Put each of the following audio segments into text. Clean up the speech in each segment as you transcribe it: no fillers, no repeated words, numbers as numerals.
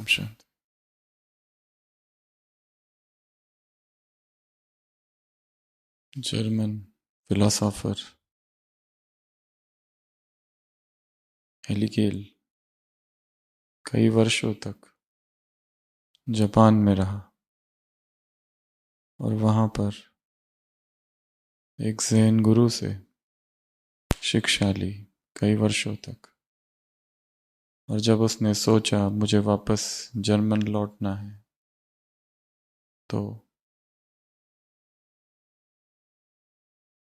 Om Shanti. German philosopher हेलिगेल कई वर्षों तक जापान में रहा और वहाँ पर एक ज़ेन गुरु से शिक्षा ली कई वर्षों तक। और जब उसने सोचा मुझे वापस जर्मन लौटना है तो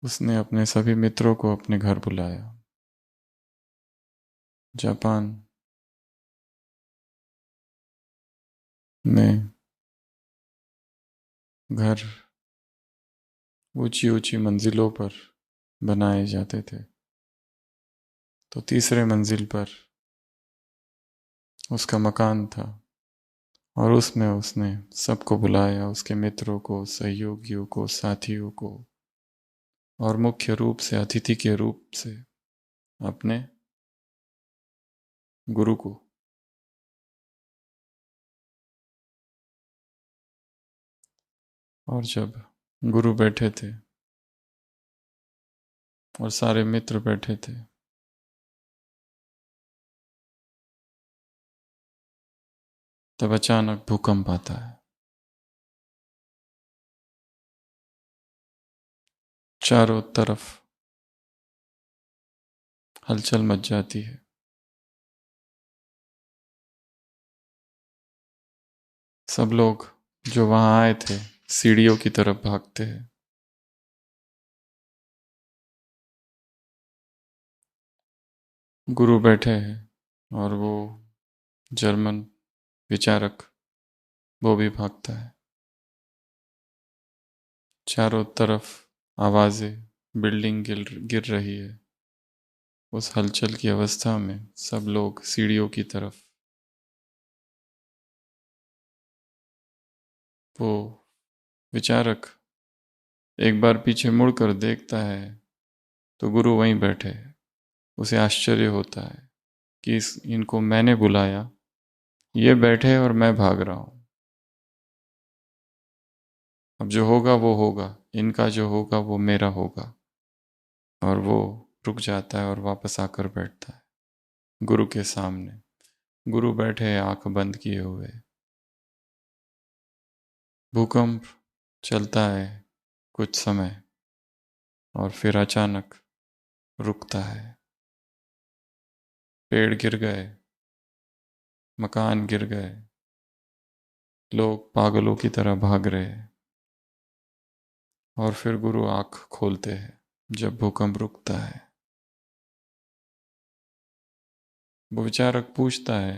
उसने अपने सभी मित्रों को अपने घर बुलाया। जापान में घर ऊंची ऊंची मंजिलों पर बनाए जाते थे, तो तीसरे मंजिल पर उसका मकान था और उसमें उसने सबको बुलाया, उसके मित्रों को, सहयोगियों को, साथियों को, और मुख्य रूप से अतिथि के रूप से अपने गुरु को। और जब गुरु बैठे थे और सारे मित्र बैठे थे, तब अचानक भूकंप आता है। चारों तरफ हलचल मच जाती है। सब लोग जो वहां आए थे सीढ़ियों की तरफ भागते हैं। गुरु बैठे हैं और वो जर्मन विचारक वो भी भागता है। चारों तरफ आवाजें, बिल्डिंग गिर रही है। उस हलचल की अवस्था में सब लोग सीढ़ियों की तरफ। वो विचारक एक बार पीछे मुड़कर देखता है तो गुरु वहीं बैठे हैं। उसे आश्चर्य होता है कि इनको मैंने बुलाया, ये बैठे और मैं भाग रहा हूं। अब जो होगा वो होगा, इनका जो होगा वो मेरा होगा। और वो रुक जाता है और वापस आकर बैठता है गुरु के सामने। गुरु बैठे हैं आंख बंद किए हुए। भूकंप चलता है कुछ समय और फिर अचानक रुकता है। पेड़ गिर गए, मकान गिर गए, लोग पागलों की तरह भाग रहे हैं। और फिर गुरु आंख खोलते हैं जब भूकंप रुकता है। वो विचारक पूछता है,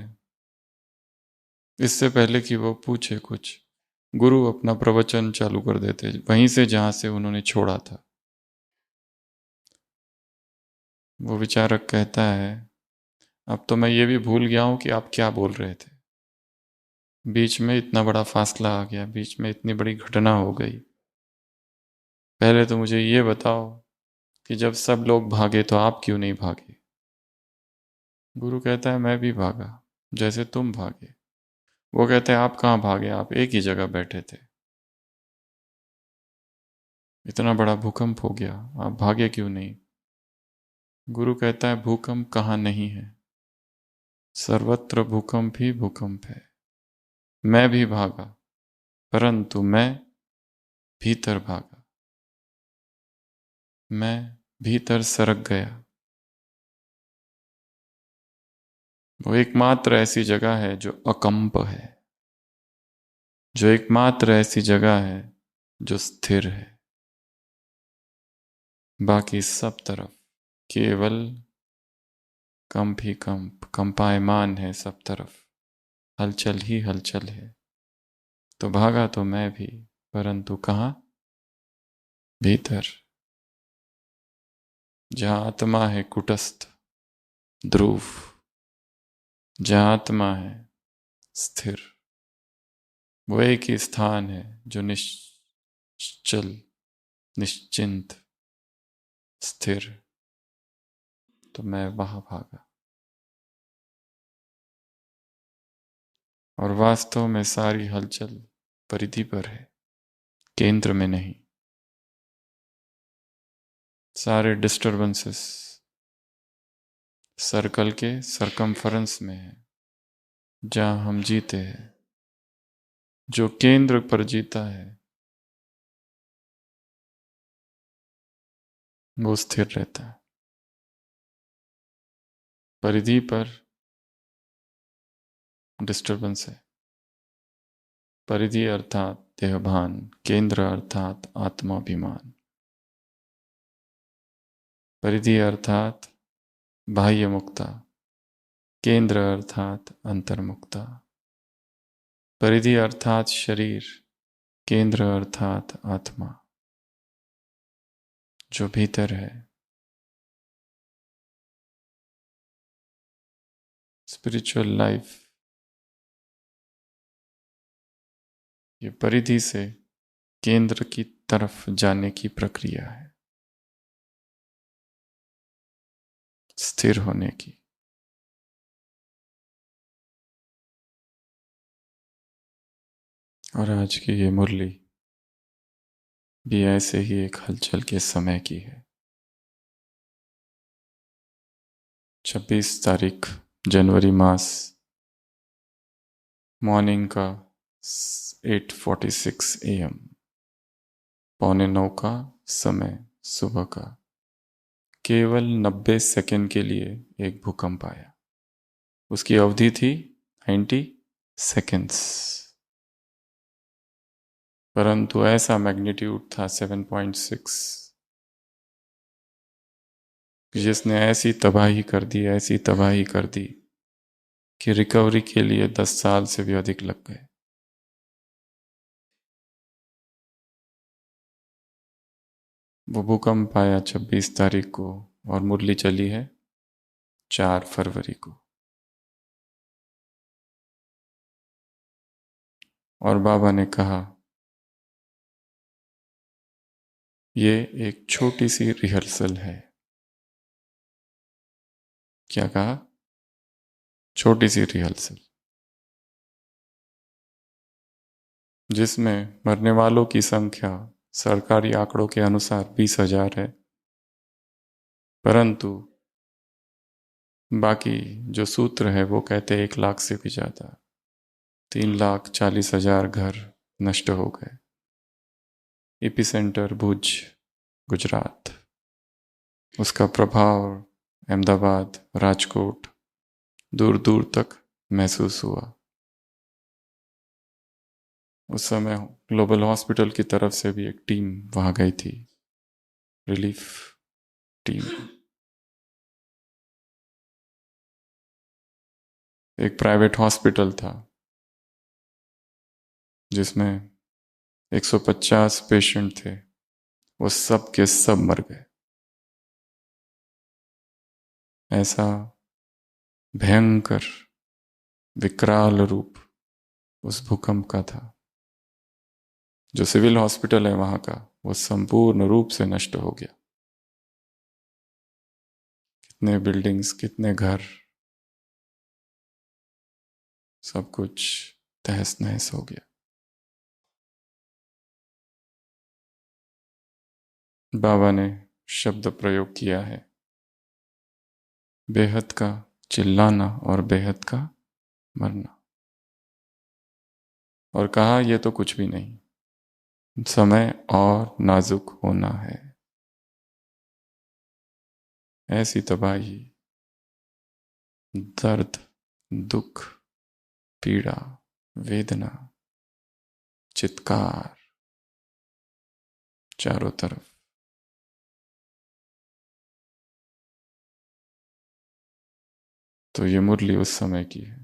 इससे पहले कि वो पूछे कुछ, गुरु अपना प्रवचन चालू कर देते वहीं से जहां से उन्होंने छोड़ा था। वो विचारक कहता है, अब तो मैं ये भी भूल गया हूं कि आप क्या बोल रहे थे। बीच में इतना बड़ा फासला आ गया, बीच में इतनी बड़ी घटना हो गई। पहले तो मुझे ये बताओ कि जब सब लोग भागे तो आप क्यों नहीं भागे। गुरु कहता है, मैं भी भागा जैसे तुम भागे। वो कहते हैं, आप कहाँ भागे, आप एक ही जगह बैठे थे। इतना बड़ा भूकंप हो गया, आप भागे क्यों नहीं। गुरु कहता है, भूकंप कहाँ नहीं है, सर्वत्र भूकंप ही भूकंप है। मैं भी भागा, परंतु मैं भीतर भागा, मैं भीतर सरक गया। वो एकमात्र ऐसी जगह है जो अकंप है, जो एकमात्र ऐसी जगह है जो स्थिर है। बाकी सब तरफ केवल कंप ही कंप, कंपायमान है सब तरफ, हलचल ही हलचल है। तो भागा तो मैं भी, परंतु कहाँ, भीतर, जहाँ आत्मा है कुटस्थ, ध्रुव, जहाँ आत्मा है स्थिर, वो एक ही स्थान है जो निश्चल, निश्चिंत, स्थिर। तो मैं वहां भागा। और वास्तव में सारी हलचल परिधि पर है, केंद्र में नहीं। सारे डिस्टरबेंसेस सर्कल के सरकमफरेंस में है, जहां हम जीते हैं। जो केंद्र पर जीता है वो स्थिर रहता है। परिधि पर डिस्टरबेंस है। परिधि अर्थात देहभान, केंद्र अर्थात आत्माभिमान। परिधि अर्थात बाह्य मुक्ता, केंद्र अर्थात अंतर्मुक्ता। परिधि अर्थात शरीर, केंद्र अर्थात आत्मा, जो भीतर है। स्पिरिचुअल लाइफ ये परिधि से केंद्र की तरफ जाने की प्रक्रिया है, स्थिर होने की। और आज की ये मुरली भी ऐसे ही एक हलचल के समय की है। 26 तारीख जनवरी मास, मॉर्निंग का 8:46 AM, 8:45 का समय सुबह का। केवल 90 सेकंड के लिए एक भूकंप आया। उसकी अवधि थी 90 सेकंड्स, परंतु ऐसा मैग्नीट्यूड था 7.6, जिसने ऐसी तबाही कर दी, ऐसी तबाही कर दी कि रिकवरी के लिए 10 साल से भी अधिक लग गए। वो भूकंप आया 26 तारीख को और मुरली चली है 4 फरवरी को। और बाबा ने कहा ये एक छोटी सी रिहर्सल है। क्या कहा? छोटी सी रिहर्सल, जिसमें मरने वालों की संख्या सरकारी आंकड़ों के अनुसार 20,000 है, परंतु बाकी जो सूत्र है वो कहते 1 लाख से भी ज़्यादा। 3,40,000 घर नष्ट हो गए। एपिसेंटर भुज, गुजरात। उसका प्रभाव अहमदाबाद, राजकोट, दूर दूर तक महसूस हुआ। उस समय ग्लोबल हॉस्पिटल की तरफ से भी एक टीम वहां गई थी, रिलीफ टीम। एक प्राइवेट हॉस्पिटल था जिसमें 150 पेशेंट थे, वो सब के सब मर गए। ऐसा भयंकर विकराल रूप उस भूकंप का था। जो सिविल हॉस्पिटल है वहां का, वो संपूर्ण रूप से नष्ट हो गया। कितने बिल्डिंग्स, कितने घर, सब कुछ तहस नहस हो गया। बाबा ने शब्द प्रयोग किया है, बेहद का चिल्लाना और बेहद का मरना, और कहा यह तो कुछ भी नहीं, समय और नाजुक होना है। ऐसी तबाही, दर्द, दुख, पीड़ा, वेदना, चित्कार चारों तरफ। तो ये मुरली उस समय की है।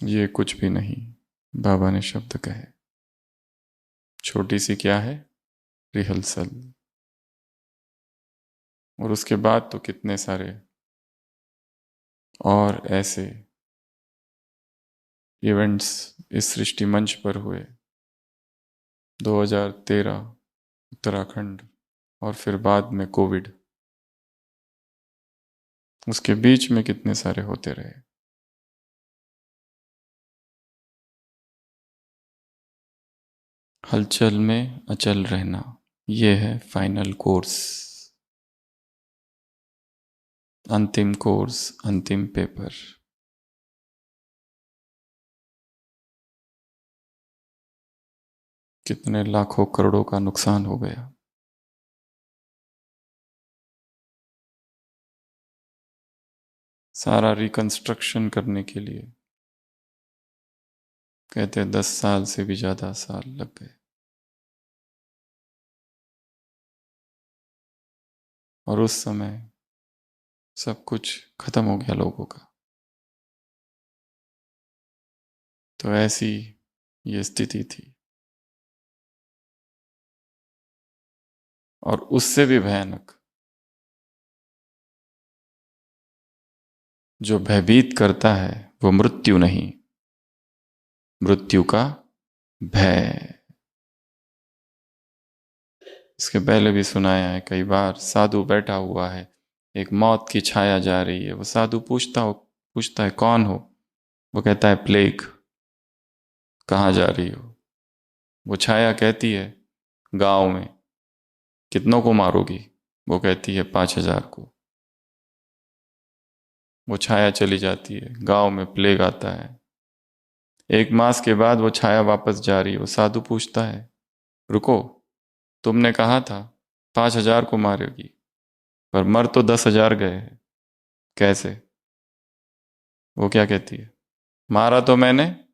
ये कुछ भी नहीं, बाबा ने शब्द कहे। छोटी सी क्या है? रिहर्सल। और उसके बाद तो कितने सारे और ऐसे इवेंट्स इस सृष्टि मंच पर हुए। 2013 उत्तराखंड, और फिर बाद में कोविड। उसके बीच में कितने सारे होते रहे। हलचल में अचल रहना, ये है फाइनल कोर्स, अंतिम कोर्स, अंतिम पेपर। कितने लाखों करोड़ों का नुकसान हो गया। सारा रिकंस्ट्रक्शन करने के लिए कहते 10 साल से भी ज्यादा साल लग गए। और उस समय सब कुछ खत्म हो गया लोगों का। तो ऐसी ये स्थिति थी। और उससे भी भयानक, जो भयभीत करता है वो मृत्यु नहीं, मृत्यु का भय। इसके पहले भी सुनाया है कई बार। साधु बैठा हुआ है, एक मौत की छाया जा रही है। वो साधु पूछता है कौन हो? वो कहता है प्लेग। कहाँ जा रही हो? वो छाया कहती है गांव में। कितनों को मारोगी? वो कहती है 5,000 को। वो छाया चली जाती है, गांव में प्लेग आता है। 1 मास के बाद वो छाया वापस जा रही है। वो साधु पूछता है रुको, तुमने कहा था 5,000 को मारेगी, पर मर तो 10,000 गए हैं, कैसे? वो क्या कहती है, मारा तो मैंने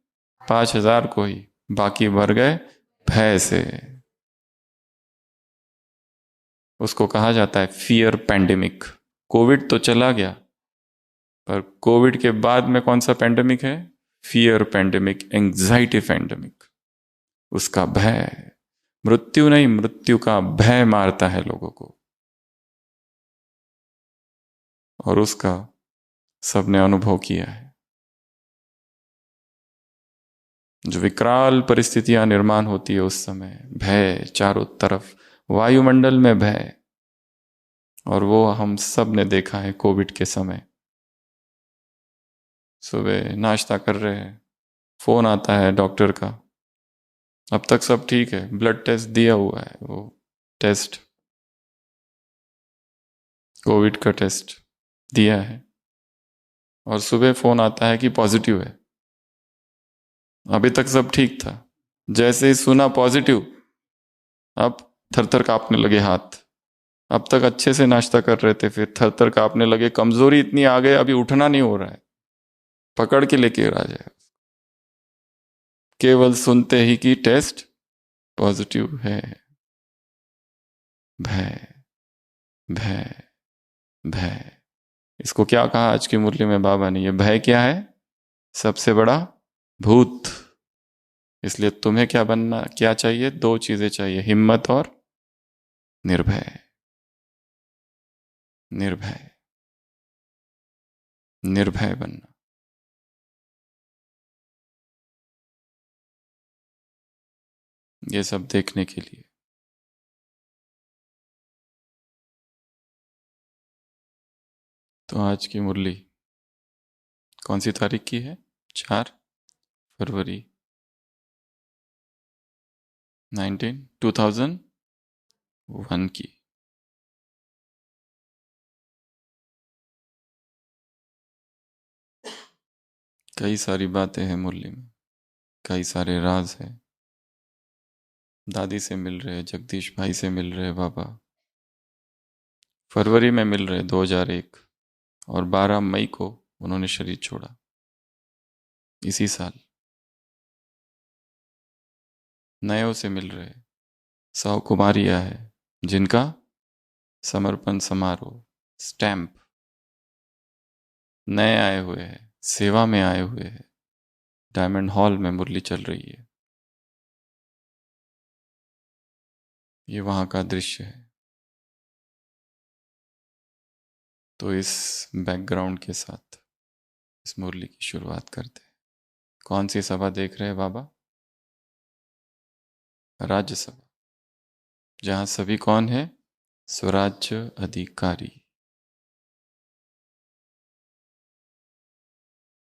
5,000 को ही, बाकी मर गए भय से। उसको कहा जाता है फियर पैंडेमिक। कोविड तो चला गया, पर कोविड के बाद में कौन सा पैंडेमिक है? Fear pandemic, anxiety pandemic. उसका भय, मृत्यु नहीं, मृत्यु का भय मारता है लोगों को। और उसका सबने अनुभव किया है। जो विकराल परिस्थितियां निर्माण होती है उस समय, भय चारों तरफ, वायुमंडल में भय। और वो हम सब ने देखा है कोविड के समय। सुबह नाश्ता कर रहे हैं, फोन आता है डॉक्टर का। अब तक सब ठीक है, ब्लड टेस्ट दिया हुआ है, वो टेस्ट, कोविड का टेस्ट दिया है, और सुबह फोन आता है कि पॉजिटिव है। अभी तक सब ठीक था, जैसे ही सुना पॉजिटिव, अब थर थर कांपने लगे हाथ। अब तक अच्छे से नाश्ता कर रहे थे, फिर थर थर कांपने लगे, कमजोरी इतनी आ गई अभी उठना नहीं हो रहा है, पकड़ के लेके आ जाए। केवल सुनते ही कि टेस्ट पॉजिटिव है। भय, भय, भय। इसको क्या कहा आज की मुरली में बाबा ने? ये भय क्या है? सबसे बड़ा भूत। इसलिए तुम्हें क्या बनना, क्या चाहिए? 2 चीजें चाहिए, हिम्मत और निर्भय। निर्भय, निर्भय बनना। ये सब देखने के लिए तो आज की मुरली कौन सी तारीख की है? 4 फरवरी 2001 की। कई सारी बातें हैं मुरली में, कई सारे राज हैं। दादी से मिल रहे, जगदीश भाई से मिल रहे बाबा। फरवरी में मिल रहे 2001, और 12 मई को उन्होंने शरीर छोड़ा, इसी साल। नयों से मिल रहे, 100 कुमारियां है जिनका समर्पण समारोह, स्टैंप। नए आए हुए हैं, सेवा में आए हुए हैं। डायमंड हॉल में मुरली चल रही है। ये वहां का दृश्य है। तो इस बैकग्राउंड के साथ इस मुरली की शुरुआत करते हैं। कौन सी सभा देख रहे हैं बाबा? राज्यसभा, जहां सभी कौन है? स्वराज्य अधिकारी।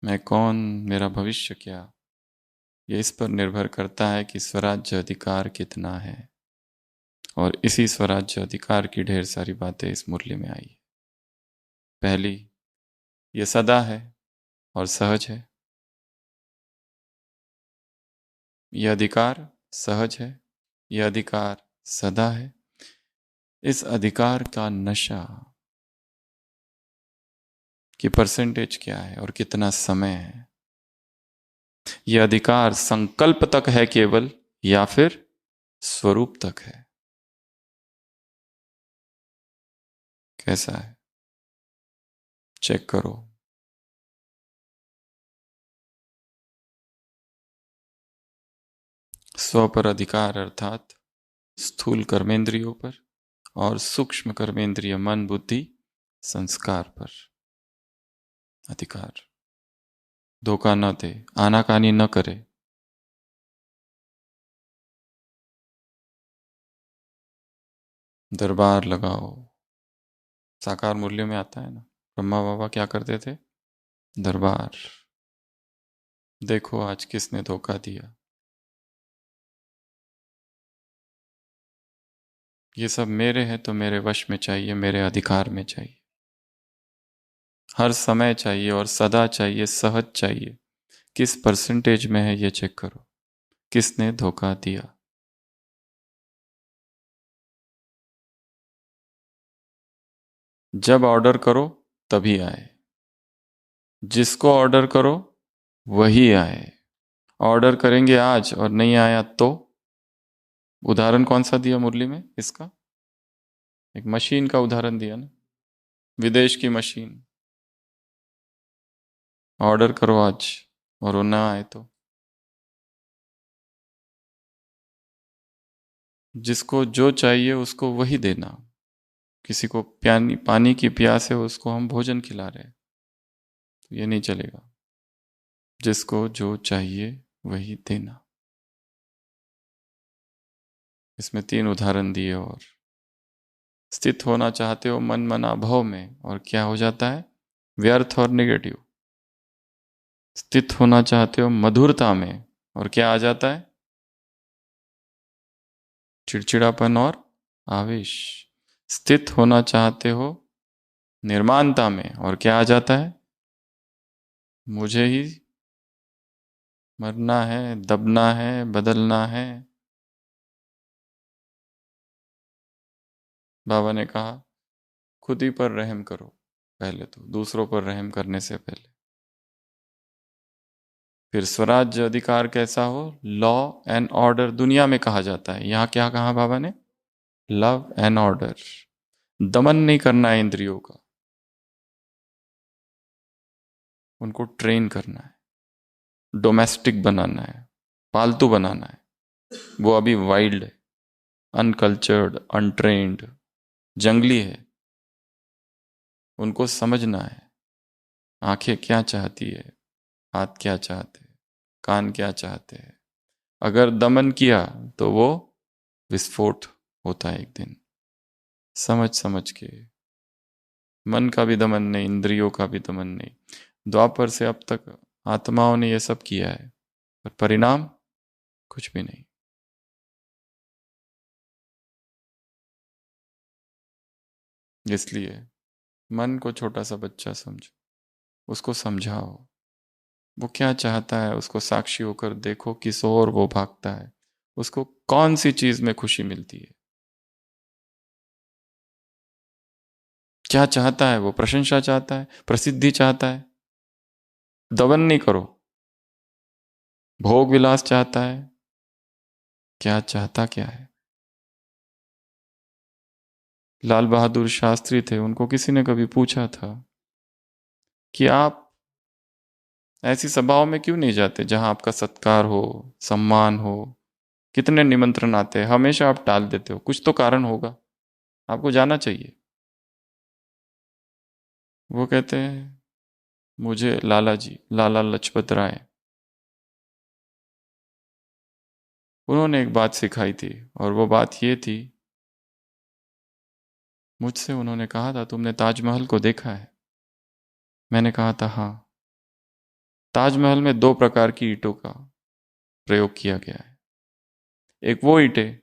मैं कौन, मेरा भविष्य क्या, ये इस पर निर्भर करता है कि स्वराज्य अधिकार कितना है। और इसी स्वराज्य अधिकार की ढेर सारी बातें इस मुरली में आई। पहली, ये सदा है और सहज है। यह अधिकार सहज है, यह अधिकार सदा है। इस अधिकार का नशा की परसेंटेज क्या है और कितना समय है। यह अधिकार संकल्प तक है केवल, या फिर स्वरूप तक है। कैसा है, चेक करो। स्व पर अधिकार अर्थात स्थूल कर्मेंद्रियों पर और सूक्ष्म कर्मेंद्रिय मन बुद्धि संस्कार पर अधिकार। धोखा न दे, आनाकानी न करे। दरबार लगाओ। साकार मूल्य में आता है ना, ब्रह्मा बाबा क्या करते थे, दरबार। देखो आज किसने धोखा दिया। ये सब मेरे हैं तो मेरे वश में चाहिए, मेरे अधिकार में चाहिए, हर समय चाहिए और सदा चाहिए, सहज चाहिए। किस परसेंटेज में है ये चेक करो, किसने धोखा दिया। जब ऑर्डर करो तभी आए, जिसको ऑर्डर करो वही आए। ऑर्डर करेंगे आज और नहीं आया तो? उदाहरण कौन सा दिया मुरली में इसका? एक मशीन का उदाहरण दिया ना, विदेश की मशीन। ऑर्डर करो आज और वो ना आए तो? जिसको जो चाहिए उसको वही देना। किसी को पानी पानी की प्यास है, उसको हम भोजन खिला रहे हैं, तो ये नहीं चलेगा। जिसको जो चाहिए वही देना। इसमें 3 उदाहरण दिए। और स्थित होना चाहते हो मन मना भाव में, और क्या हो जाता है, व्यर्थ और नेगेटिव। स्थित होना चाहते हो मधुरता में, और क्या आ जाता है, चिड़चिड़ापन और आवेश। स्थित होना चाहते हो निर्माणता में, और क्या आ जाता है, मुझे ही मरना है, दबना है, बदलना है। बाबा ने कहा खुद ही पर रहम करो पहले, तो दूसरों पर रहम करने से पहले। फिर स्वराज्य अधिकार कैसा हो, लॉ एंड ऑर्डर दुनिया में कहा जाता है। यहां क्या कहा बाबा ने, लव एंड ऑर्डर। दमन नहीं करना है इंद्रियों का, उनको ट्रेन करना है, डोमेस्टिक बनाना है, पालतू बनाना है। वो अभी वाइल्ड है, अनकल्चर्ड, अनट्रेन्ड, जंगली है। उनको समझना है, आंखें क्या चाहती है, हाथ क्या चाहते हैं, कान क्या चाहते हैं। अगर दमन किया तो वो विस्फोट होता है एक दिन। समझ समझ के, मन का भी दमन नहीं, इंद्रियों का भी दमन नहीं। द्वापर से अब तक आत्माओं ने ये सब किया है, पर परिणाम कुछ भी नहीं। इसलिए मन को छोटा सा बच्चा समझो, उसको समझाओ वो क्या चाहता है, उसको साक्षी होकर देखो किस ओर वो भागता है, उसको कौन सी चीज में खुशी मिलती है, क्या चाहता है। वो प्रशंसा चाहता है, प्रसिद्धि चाहता है, दमन नहीं करो। भोग विलास चाहता है, क्या चाहता क्या है। लाल बहादुर शास्त्री थे, उनको किसी ने कभी पूछा था कि आप ऐसी सभाओं में क्यों नहीं जाते जहां आपका सत्कार हो, सम्मान हो। कितने निमंत्रण आते हैं, हमेशा आप टाल देते हो, कुछ तो कारण होगा, आपको जाना चाहिए। वो कहते हैं मुझे लाला जी, लाला लजपत राय, उन्होंने एक बात सिखाई थी, और वो बात ये थी, मुझसे उन्होंने कहा था तुमने ताजमहल को देखा है? मैंने कहा था हाँ। ताजमहल में 2 प्रकार की ईंटों का प्रयोग किया गया है। एक वो ईंटें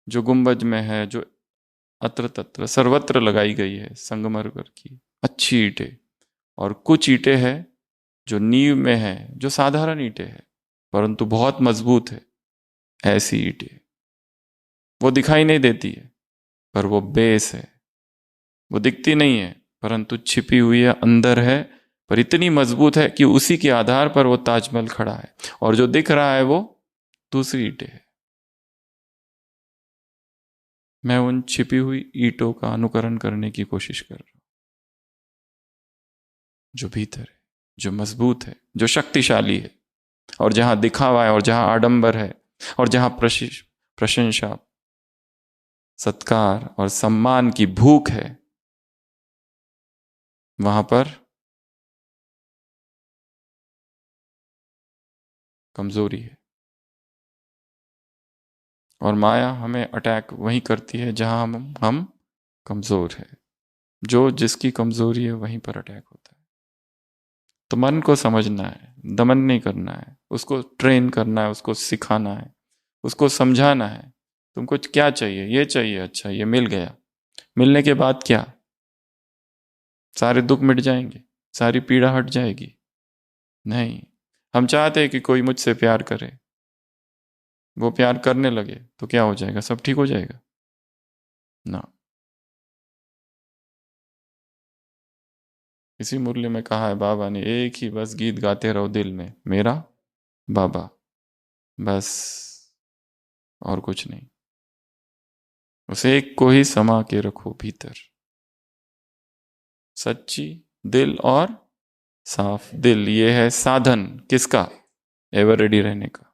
जो गुंबज में है, जो अत्र तत्र सर्वत्र लगाई गई है, संगमरमर की अच्छी ईंटें। और कुछ ईंटें हैं जो नींव में है, जो साधारण ईंटें हैं परंतु बहुत मजबूत है। ऐसी ईंटें वो दिखाई नहीं देती है पर वो बेस है। वो दिखती नहीं है परंतु छिपी हुई है, अंदर है, पर इतनी मजबूत है कि उसी के आधार पर वो ताजमहल खड़ा है। और जो दिख रहा है वो दूसरी ईंटें है। मैं उन छिपी हुई ईंटों का अनुकरण करने की कोशिश कर रहा हूं, जो भीतर है, जो मजबूत है, जो शक्तिशाली है। और जहां दिखावा है और जहां आडंबर है और जहां प्रशंसा, सत्कार और सम्मान की भूख है, वहां पर कमजोरी है। और माया हमें अटैक वहीं करती है जहां हम कमजोर है। जो जिसकी कमजोरी है वहीं पर अटैक होता है। तो मन को समझना है, दमन नहीं करना है, उसको ट्रेन करना है, उसको सिखाना है, उसको समझाना है। तुमको क्या चाहिए? ये चाहिए, अच्छा ये मिल गया। मिलने के बाद क्या? सारे दुख मिट जाएंगे, सारी पीड़ा हट जाएगी? नहीं। हम चाहते हैं कि कोई मुझसे प्यार करे, वो प्यार करने लगे तो क्या हो जाएगा? सब ठीक हो जाएगा ना। इसी मुरली में कहा है बाबा ने, एक ही बस गीत गाते रहो दिल में, मेरा बाबा, बस और कुछ नहीं। उस एक को ही समा के रखो भीतर। सच्ची दिल और साफ दिल, ये है साधन किसका? एवर रेडी रहने का।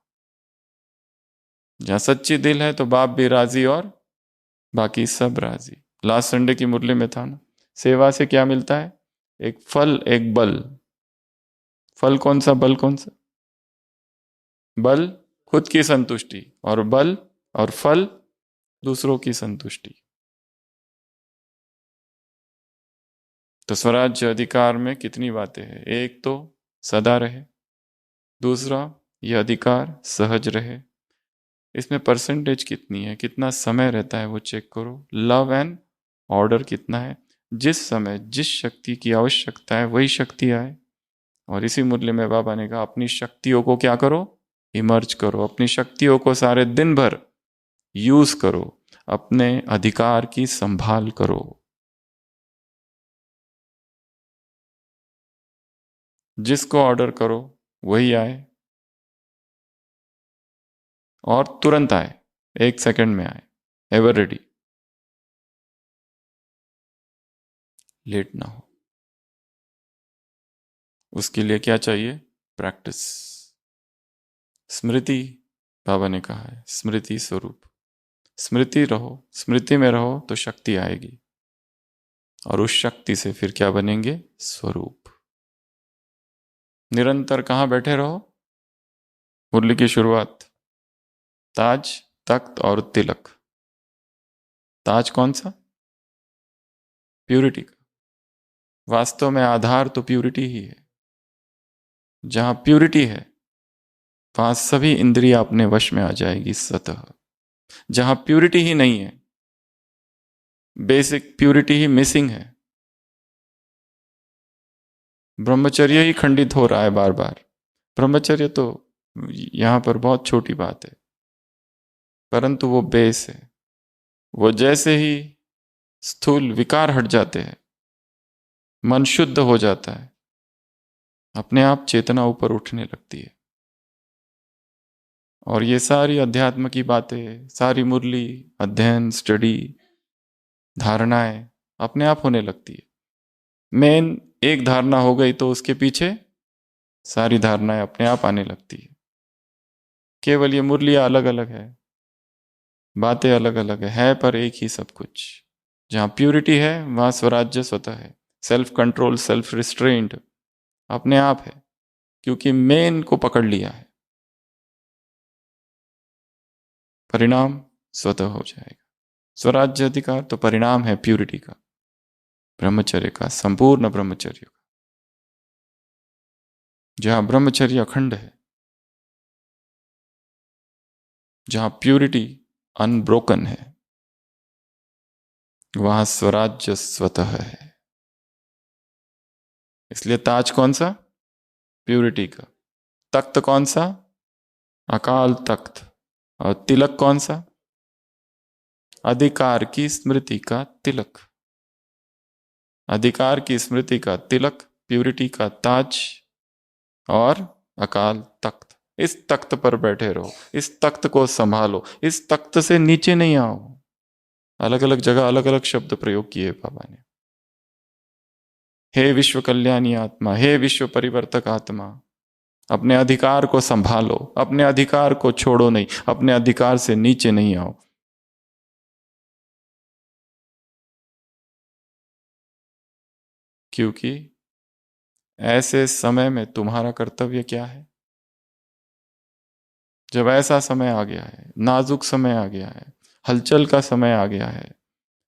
जहां सच्ची दिल है तो बाप भी राजी और बाकी सब राजी। लास्ट संडे की मुरली में था ना, सेवा से क्या मिलता है? एक फल, एक बल। फल कौन सा, बल कौन सा? बल खुद की संतुष्टि, और बल और फल दूसरों की संतुष्टि। तो स्वराज्य अधिकार में कितनी बातें हैं? एक तो सदा रहे, दूसरा यह अधिकार सहज रहे। इसमें परसेंटेज कितनी है, कितना समय रहता है वो चेक करो। लव एंड ऑर्डर कितना है? जिस समय जिस शक्ति की आवश्यकता है वही शक्ति आए। और इसी मूल्य में बाबा ने कहा, अपनी शक्तियों को क्या करो? इमर्ज करो। अपनी शक्तियों को सारे दिन भर यूज करो, अपने अधिकार की संभाल करो। जिसको ऑर्डर करो वही आए, और तुरंत आए, 1 सेकंड में आए, एवर रेडी, लेट ना हो। उसके लिए क्या चाहिए? प्रैक्टिस, स्मृति। बाबा ने कहा है स्मृति स्वरूप। स्मृति रहो, स्मृति में रहो तो शक्ति आएगी, और उस शक्ति से फिर क्या बनेंगे? स्वरूप। निरंतर कहां बैठे रहो? मुरली की शुरुआत, ताज, तख्त और तिलक। ताज कौन सा? प्यूरिटी का। वास्तव में आधार तो प्यूरिटी ही है। जहां प्यूरिटी है वहां सभी इंद्रियां अपने वश में आ जाएगी स्वतः। जहां प्यूरिटी ही नहीं है, बेसिक प्यूरिटी ही मिसिंग है, ब्रह्मचर्य ही खंडित हो रहा है बार बार। ब्रह्मचर्य तो यहां पर बहुत छोटी बात है, परंतु वो बेस है। वो जैसे ही स्थूल विकार हट जाते हैं, मन शुद्ध हो जाता है, अपने आप चेतना ऊपर उठने लगती है। और ये सारी अध्यात्म की बातें, सारी मुरली, अध्ययन, स्टडी, धारणाएं अपने आप होने लगती है। मेन एक धारणा हो गई तो उसके पीछे सारी धारणाएं अपने आप आने लगती है। केवल ये मुरलियां अलग अलग है, बातें अलग अलग है पर एक ही सब कुछ। जहां प्यूरिटी है वहां स्वराज्य स्वतः है। सेल्फ कंट्रोल, सेल्फ रिस्ट्रेंट अपने आप है, क्योंकि मेन को पकड़ लिया है। परिणाम स्वतः हो जाएगा। स्वराज्य अधिकार तो परिणाम है प्यूरिटी का, ब्रह्मचर्य का, संपूर्ण ब्रह्मचर्य का। जहां ब्रह्मचर्य अखंड है, जहां प्यूरिटी अनब्रोकन है, वहां स्वराज्य स्वतः है। इसलिए ताज कौन सा? प्यूरिटी का। तख्त कौन सा? अकाल तख्त। और तिलक कौन सा? अधिकार की स्मृति का तिलक। अधिकार की स्मृति का तिलक, प्यूरिटी का ताज और अकाल तख्त। इस तख्त पर बैठे रहो, इस तख्त को संभालो, इस तख्त से नीचे नहीं आओ। अलग अलग जगह अलग अलग शब्द प्रयोग किए बाबा ने। हे विश्व कल्याणी आत्मा, हे विश्व परिवर्तक आत्मा, अपने अधिकार को संभालो, अपने अधिकार को छोड़ो नहीं, अपने अधिकार से नीचे नहीं आओ। क्योंकि ऐसे समय में तुम्हारा कर्तव्य क्या है? जब ऐसा समय आ गया है, नाजुक समय आ गया है, हलचल का समय आ गया है,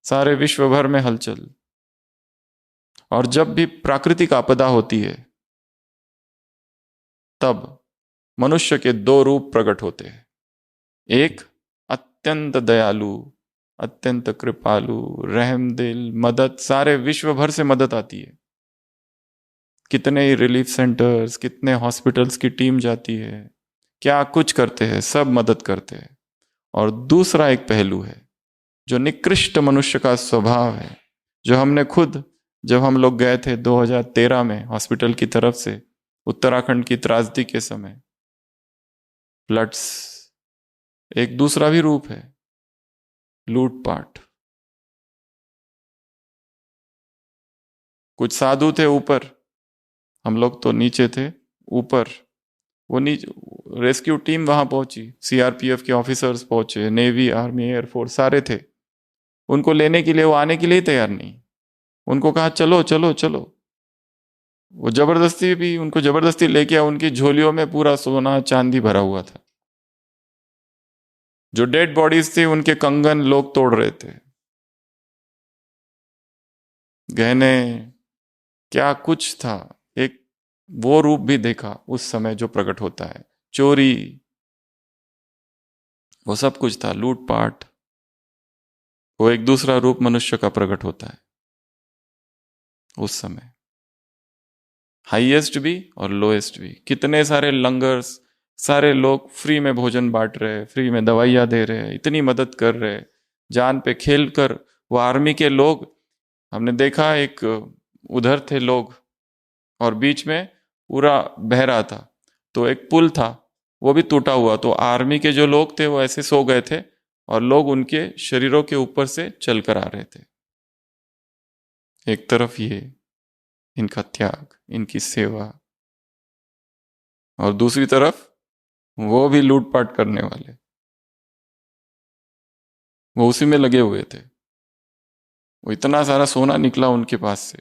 सारे विश्व भर में हलचल, और जब भी प्राकृतिक आपदा होती है तब मनुष्य के दो रूप प्रकट होते हैं। एक अत्यंत दयालु, अत्यंत कृपालु, रहमदिल, मदद, सारे विश्व भर से मदद आती है। कितने ही रिलीफ सेंटर्स, कितने हॉस्पिटल्स की टीम जाती है, क्या कुछ करते हैं, सब मदद करते हैं। और दूसरा एक पहलू है जो निकृष्ट मनुष्य का स्वभाव है, जो हमने खुद, जब हम लोग गए थे 2013 में हॉस्पिटल की तरफ से उत्तराखंड की त्रासदी के समय, फ्लड्स, एक दूसरा भी रूप है, लूटपाट। कुछ साधु थे ऊपर, हम लोग तो नीचे थे। ऊपर वो नीचे रेस्क्यू टीम वहां पहुंची, सीआरपीएफ के ऑफिसर्स पहुंचे, नेवी, आर्मी, एयरफोर्स सारे थे। उनको लेने के लिए वो आने के लिए तैयार नहीं। उनको कहा चलो चलो चलो, वो जबरदस्ती भी उनको जबरदस्ती लेके आया। उनकी झोलियों में पूरा सोना चांदी भरा हुआ था। जो डेड बॉडीज थी उनके कंगन लोग तोड़ रहे थे, गहने, क्या कुछ था। एक वो रूप भी देखा उस समय जो प्रकट होता है, चोरी, वो सब कुछ था, लूटपाट। वो एक दूसरा रूप मनुष्य का प्रकट होता है उस समय, हाईएस्ट भी और लोएस्ट भी। कितने सारे लंगर्स, सारे लोग फ्री में भोजन बांट रहे, फ्री में दवाइयां दे रहे, इतनी मदद कर रहे, जान पे खेल कर। वो आर्मी के लोग, हमने देखा, एक उधर थे लोग और बीच में पूरा बह रहा था, तो एक पुल था वो भी टूटा हुआ, तो आर्मी के जो लोग थे वो ऐसे सो गए थे और लोग उनके शरीरों के ऊपर से चलकर आ रहे थे। एक तरफ ये इनका त्याग, इनकी सेवा, और दूसरी तरफ वो भी लूटपाट करने वाले, वो उसी में लगे हुए थे। वो इतना सारा सोना निकला उनके पास से,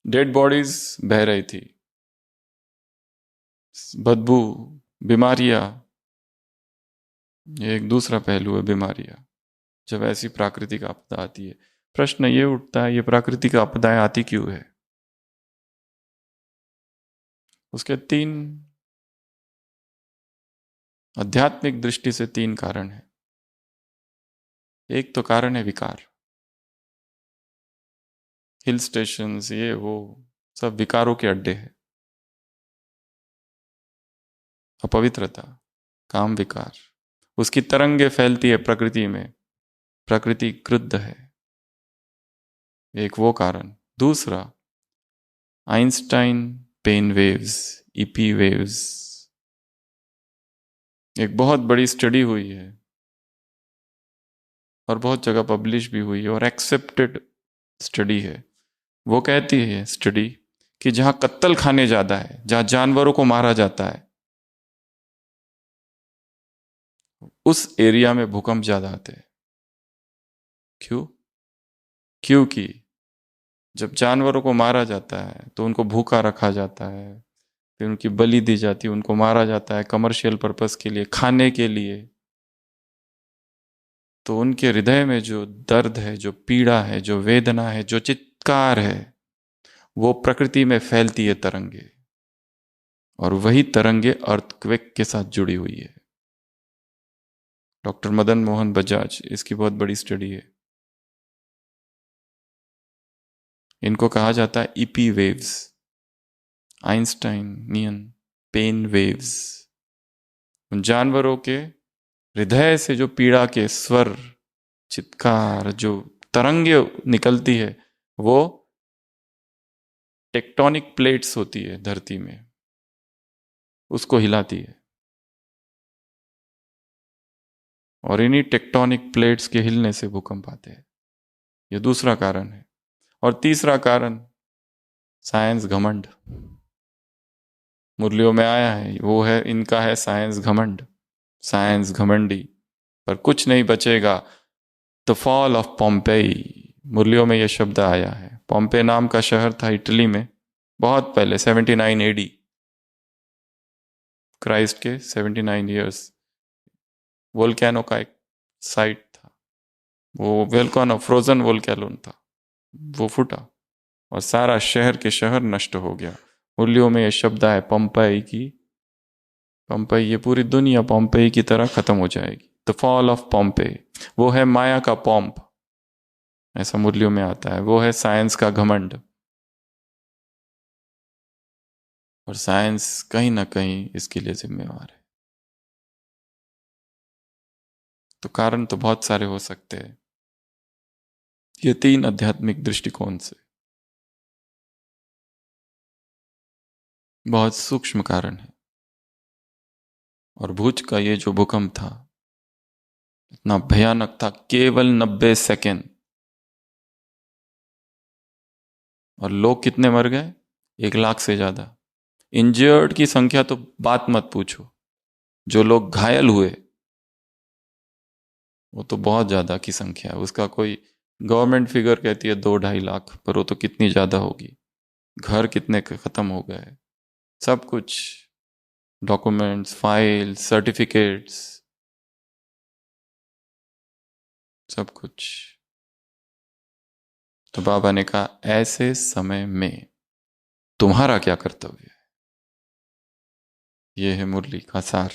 डेड बॉडीज बह रही थी, बदबू, बीमारियां। ये एक दूसरा पहलू है, बीमारियां। जब ऐसी प्राकृतिक आपदा आती है, प्रश्न ये उठता है, ये प्राकृतिक आपदाएं आती क्यों है? उसके तीन, आध्यात्मिक दृष्टि से तीन कारण हैं। एक तो कारण है विकार, हिल स्टेशंस, ये वो सब विकारों के अड्डे हैं। अपवित्रता, काम विकार, उसकी तरंगे फैलती है प्रकृति में, प्रकृति क्रुद्ध है, एक वो कारण। दूसरा, आइंस्टाइन पेन वेव्स, ईपी वेव्स, एक बहुत बड़ी स्टडी हुई है और बहुत जगह पब्लिश भी हुई है और एक्सेप्टेड स्टडी है। वो कहती है स्टडी कि जहां कत्ल खाने ज्यादा है, जहां जानवरों को मारा जाता है, उस एरिया में भूकंप ज्यादा आते हैं। क्यों? क्योंकि जब जानवरों को मारा जाता है तो उनको भूखा रखा जाता है, फिर उनकी बलि दी जाती है, उनको मारा जाता है कमर्शियल पर्पस के लिए, खाने के लिए। तो उनके हृदय में जो दर्द है, जो पीड़ा है, जो वेदना है, जो चित्कार है, वो प्रकृति में फैलती है तरंगे, और वही तरंगे अर्थक्वेक के साथ जुड़ी हुई है। डॉक्टर मदन मोहन बजाज, इसकी बहुत बड़ी स्टडी है। इनको कहा जाता है ईपी वेव्स, आइंस्टाइनियन पेन वेव्स। जानवरों के हृदय से जो पीड़ा के स्वर, चित्कार, जो तरंगे निकलती है, वो टेक्टोनिक प्लेट्स होती है धरती में, उसको हिलाती है। और इन्हीं टेक्टोनिक प्लेट्स के हिलने से भूकंप आते हैं। यह दूसरा कारण है। और तीसरा कारण, साइंस घमंड। मुरलियों में आया है, वो है, इनका है साइंस घमंड, साइंस घमंडी, पर कुछ नहीं बचेगा। द फॉल ऑफ पॉम्पेई, मुरलियों में यह शब्द आया है। पॉम्पे नाम का शहर था इटली में, बहुत पहले 79 एडी, क्राइस्ट के 79 ईयर्स। वोल्केनो का एक साइट था, वो वोल्केनो, फ्रोजन वोल्केनो था, वो फूटा और सारा शहर के शहर नष्ट हो गया। मुरलियों में यह शब्द है पॉम्पेई की, पॉम्पेई, ये पूरी दुनिया पॉम्पेई की तरह खत्म हो जाएगी। द फॉल ऑफ पॉम्पेई, वो है माया का पॉम्प, ऐसा मुरलियों में आता है। वो है साइंस का घमंड। और साइंस कहीं ना कहीं इसके लिए जिम्मेवार है। तो कारण तो बहुत सारे हो सकते हैं। ये 3 आध्यात्मिक दृष्टिकोण से बहुत सूक्ष्म कारण है। और भुज का ये जो भूकंप था इतना भयानक था, केवल 90 सेकेंड, और लोग कितने मर गए? 1 लाख से ज्यादा। इंजर्ड की संख्या तो बात मत पूछो, जो लोग घायल हुए वो तो बहुत ज्यादा की संख्या है। उसका कोई, गवर्नमेंट फिगर कहती है 2-2.5 लाख, पर वो तो कितनी ज्यादा होगी। घर कितने खत्म हो गए, सब कुछ, डॉक्यूमेंट्स, फाइल्स, सर्टिफिकेट्स, सब कुछ। तो बाबा ने कहा ऐसे समय में तुम्हारा क्या कर्तव्य है? यह है मुरली का सार।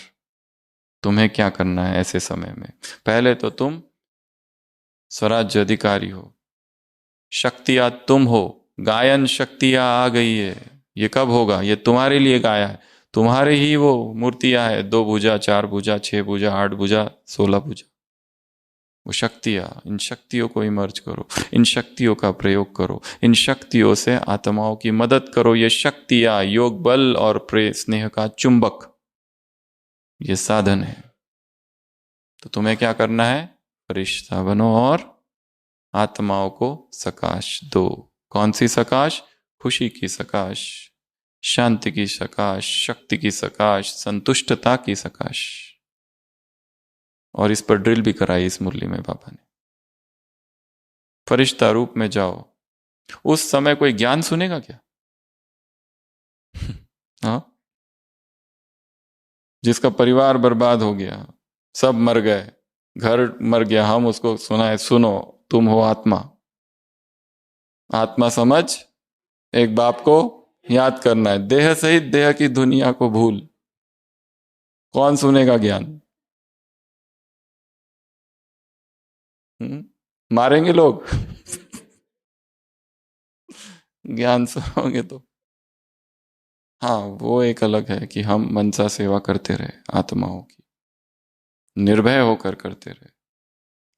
तुम्हें क्या करना है ऐसे समय में? पहले तो तुम स्वराज्य अधिकारी हो, शक्तियां तुम हो, गायन शक्तियां आ गई है। ये कब होगा? ये तुम्हारे लिए गाया है। तुम्हारे ही वो मूर्तियां है, 2 भुजा, 4 भुजा, 6 भुजा, 8 भुजा, 16 भुजा। वो शक्तियां, इन शक्तियों को इमर्ज करो, इन शक्तियों का प्रयोग करो, इन शक्तियों से आत्माओं की मदद करो। ये शक्तियां, योग बल और प्रेम स्नेह का चुंबक, ये साधन है। तो तुम्हें क्या करना है? फरिश्ता बनो और आत्माओं को सकाश दो। कौन सी सकाश? खुशी की सकाश, शांति की सकाश, शक्ति की सकाश, संतुष्टता की सकाश। और इस पर ड्रिल भी कराई इस मुरली में बाबा ने। फरिश्ता रूप में जाओ। उस समय कोई ज्ञान सुनेगा क्या? हाँ, जिसका परिवार बर्बाद हो गया, सब मर गए, घर मर गया, हम उसको सुनाए, सुनो तुम हो आत्मा, आत्मा समझ, एक बाप को याद करना है, देह सहित देह की दुनिया को भूल। कौन सुनेगा ज्ञान? मारेंगे लोग। ज्ञान सुनोगे तो। हाँ, वो एक अलग है कि हम मनसा सेवा करते रहे आत्माओं की, निर्भय होकर करते रहे।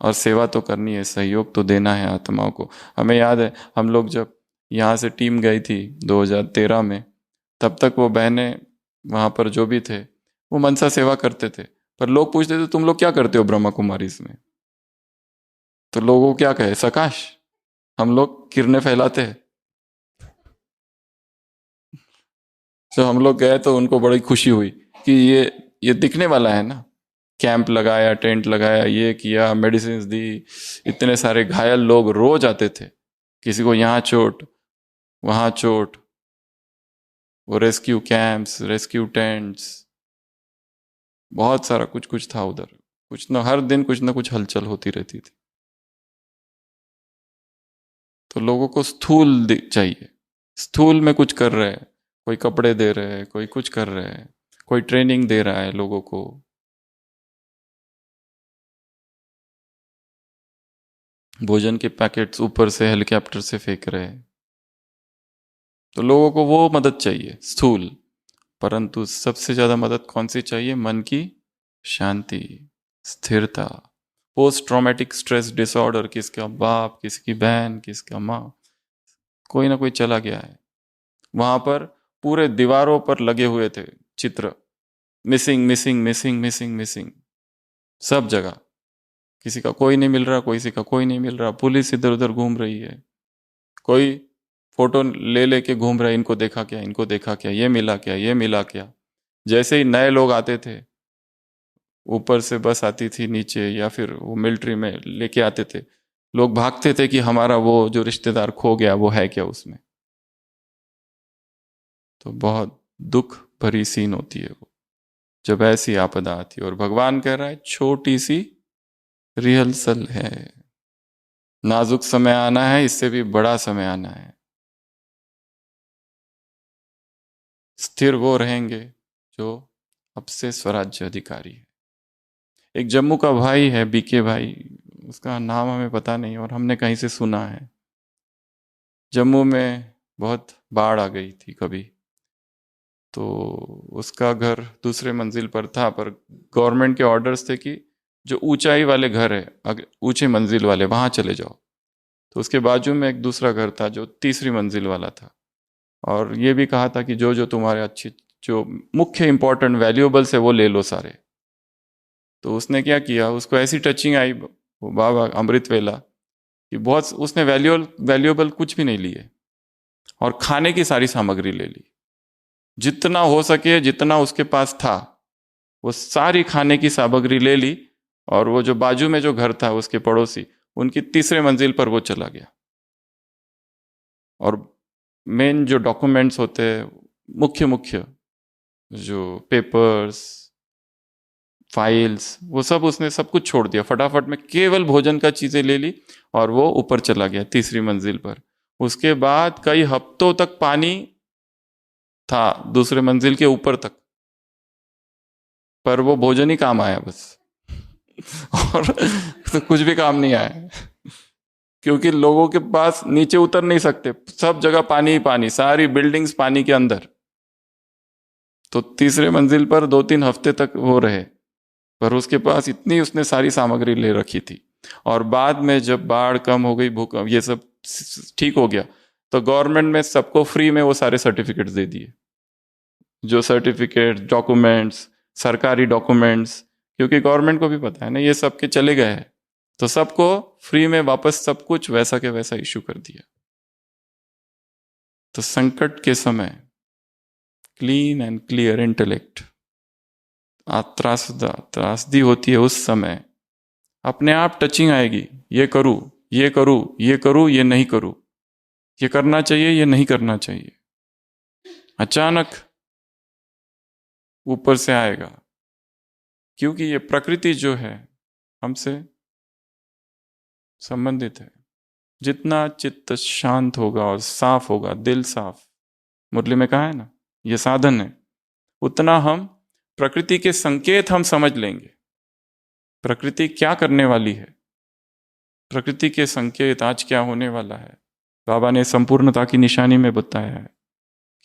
और सेवा तो करनी है, सहयोग तो देना है आत्माओं को। हमें याद है, हम लोग जब यहाँ से टीम गई थी 2013 में, तब तक वो बहनें वहाँ पर जो भी थे वो मनसा सेवा करते थे। पर लोग पूछते थे तुम लोग क्या करते हो ब्रह्मा कुमारी इसमें? तो लोगों को क्या कहे? सकाश। हम लोग किरणें फैलाते हैं। तो हम लोग गए तो उनको बड़ी खुशी हुई कि ये दिखने वाला है ना। कैंप लगाया, टेंट लगाया, ये किया, मेडिसिन दी। इतने सारे घायल लोग रोज आते थे, किसी को यहाँ चोट, वहां चोट, वो रेस्क्यू कैंप्स, रेस्क्यू टेंट्स, बहुत सारा कुछ कुछ था उधर। कुछ ना, हर दिन कुछ ना कुछ हलचल होती रहती थी। तो लोगों को स्थूल चाहिए, स्थूल में कुछ कर रहे हैं, कोई कपड़े दे रहे हैं, कोई कुछ कर रहे हैं, कोई ट्रेनिंग दे रहा है लोगों को। भोजन के पैकेट्स ऊपर से हेलीकॉप्टर से फेंक रहे हैं। तो लोगों को वो मदद चाहिए स्थूल, परंतु सबसे ज्यादा मदद कौन सी चाहिए? मन की शांति, स्थिरता। पोस्ट ट्रॉमेटिक स्ट्रेस डिसऑर्डर, किसका बाप, किसकी बहन, किसका माँ, कोई ना कोई चला गया है। वहां पर पूरे दीवारों पर लगे हुए थे चित्र, missing missing missing missing missing, सब जगह। किसी का कोई नहीं मिल रहा, किसी का कोई नहीं मिल रहा, पुलिस इधर उधर घूम रही है, कोई फोटो ले लेके घूम रहा है, इनको देखा क्या, इनको देखा क्या, ये मिला क्या, ये मिला क्या। जैसे ही नए लोग आते थे, ऊपर से बस आती थी नीचे, या फिर वो मिलिट्री में लेके आते थे, लोग भागते थे कि हमारा वो जो रिश्तेदार खो गया वो है क्या उसमें। तो बहुत दुख भरी सीन होती है वो, जब ऐसी आपदा आती है। और भगवान कह रहा है छोटी सी रिहर्सल है, नाजुक समय आना है, इससे भी बड़ा समय आना है। स्थिर वो रहेंगे जो अब से स्वराज्य अधिकारी है। एक जम्मू का भाई है, बीके भाई, उसका नाम हमें पता नहीं और हमने कहीं से सुना है। जम्मू में बहुत बाढ़ आ गई थी कभी, तो उसका घर दूसरे मंजिल पर था, पर गवर्नमेंट के ऑर्डर्स थे कि जो ऊंचाई वाले घर है, ऊंचे मंजिल वाले, वहां चले जाओ। तो उसके बाजू में एक दूसरा घर था जो तीसरी मंजिल वाला था, और ये भी कहा था कि जो जो तुम्हारे अच्छे, जो मुख्य इंपॉर्टेंट वैल्यूएबल्स है वो ले लो सारे। तो उसने क्या किया, उसको ऐसी टचिंग आई वो बाबा अमृत वेला कि बहुत उसने वैल्यूएबल वैल्यूएबल कुछ भी नहीं लिए, और खाने की सारी सामग्री ले ली, जितना हो सके जितना उसके पास था वो सारी खाने की सामग्री ले ली। और वो जो बाजू में जो घर था उसके पड़ोसी, उनकी तीसरे मंजिल पर वो चला गया। और मेन जो डॉक्यूमेंट्स होते हैं, मुख्य मुख्य जो पेपर्स, फाइल्स, वो सब उसने सब कुछ छोड़ दिया फटाफट में, केवल भोजन का चीजें ले ली, और वो ऊपर चला गया तीसरी मंजिल पर। उसके बाद कई हफ्तों तक पानी था दूसरे मंजिल के ऊपर तक, पर वो भोजन ही काम आया बस। और तो कुछ भी काम नहीं आया, क्योंकि लोगों के पास नीचे उतर नहीं सकते, सब जगह पानी ही पानी, सारी बिल्डिंग्स पानी के अंदर। तो तीसरे मंजिल पर 2-3 हफ्ते तक वो रहे, पर उसके पास इतनी उसने सारी सामग्री ले रखी थी। और बाद में जब बाढ़ कम हो गई, भूकंप, ये सब ठीक हो गया, तो गवर्नमेंट में सबको फ्री में वो सारे सर्टिफिकेट्स दे दिए, जो सर्टिफिकेट, डॉक्यूमेंट्स, सरकारी डॉक्यूमेंट्स, क्योंकि गवर्नमेंट को भी पता है ना ये सबके चले गए हैं, तो सबको फ्री में वापस सब कुछ वैसा के वैसा इशू कर दिया। तो संकट के समय क्लीन एंड क्लियर इंटेलेक्ट, त्रासदी होती है उस समय, अपने आप टचिंग आएगी, ये करूं, ये करूं, ये करूं, ये नहीं करूं, ये करना चाहिए, ये नहीं करना चाहिए, अचानक ऊपर से आएगा। क्योंकि ये प्रकृति जो है हमसे संबंधित है। जितना चित्त शांत होगा और साफ होगा, दिल साफ, मुरली में कहा है ना ये साधन है, उतना हम प्रकृति के संकेत हम समझ लेंगे, प्रकृति क्या करने वाली है, प्रकृति के संकेत आज क्या होने वाला है। बाबा ने संपूर्णता की निशानी में बताया है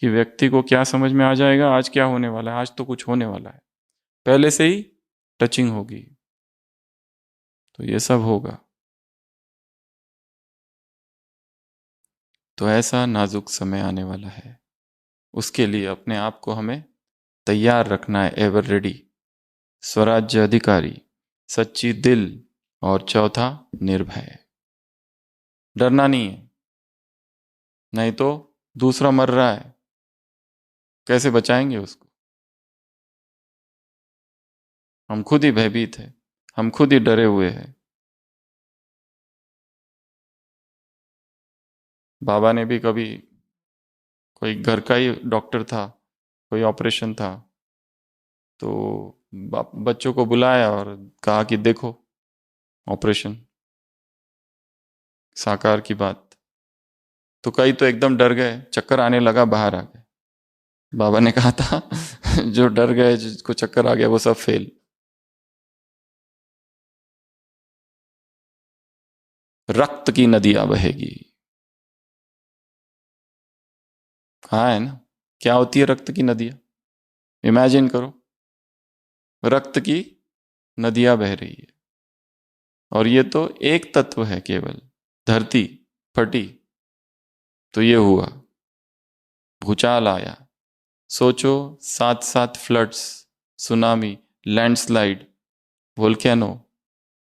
कि व्यक्ति को क्या समझ में आ जाएगा, आज क्या होने वाला है, आज तो कुछ होने वाला है, पहले से ही टचिंग होगी। तो ये सब होगा। तो ऐसा नाजुक समय आने वाला है, उसके लिए अपने आप को हमें तैयार रखना है, एवर रेडी। स्वराज्य अधिकारी, सच्ची दिल, और चौथा निर्भय, डरना नहीं है। नहीं तो दूसरा मर रहा है, कैसे बचाएंगे उसको? हम खुद ही भयभीत है, हम खुद ही डरे हुए हैं। बाबा ने भी कभी, कोई घर का ही डॉक्टर था, कोई ऑपरेशन था, तो बच्चों को बुलाया और कहा कि देखो ऑपरेशन, साकार की बात। तो कई तो एकदम डर गए, चक्कर आने लगा, बाहर आ गए। बाबा ने कहा था जो डर गए, जिसको चक्कर आ गया, वो सब फेल। रक्त की नदियां बहेगी। हाँ है ना। क्या होती है रक्त की नदियां? इमेजिन करो, रक्त की नदियां बह रही है, और ये तो एक तत्व है केवल। धरती फटी तो ये हुआ, भूचाल आया। सोचो, साथ साथ फ्लड्स, सुनामी, लैंडस्लाइड, वोल्केनो,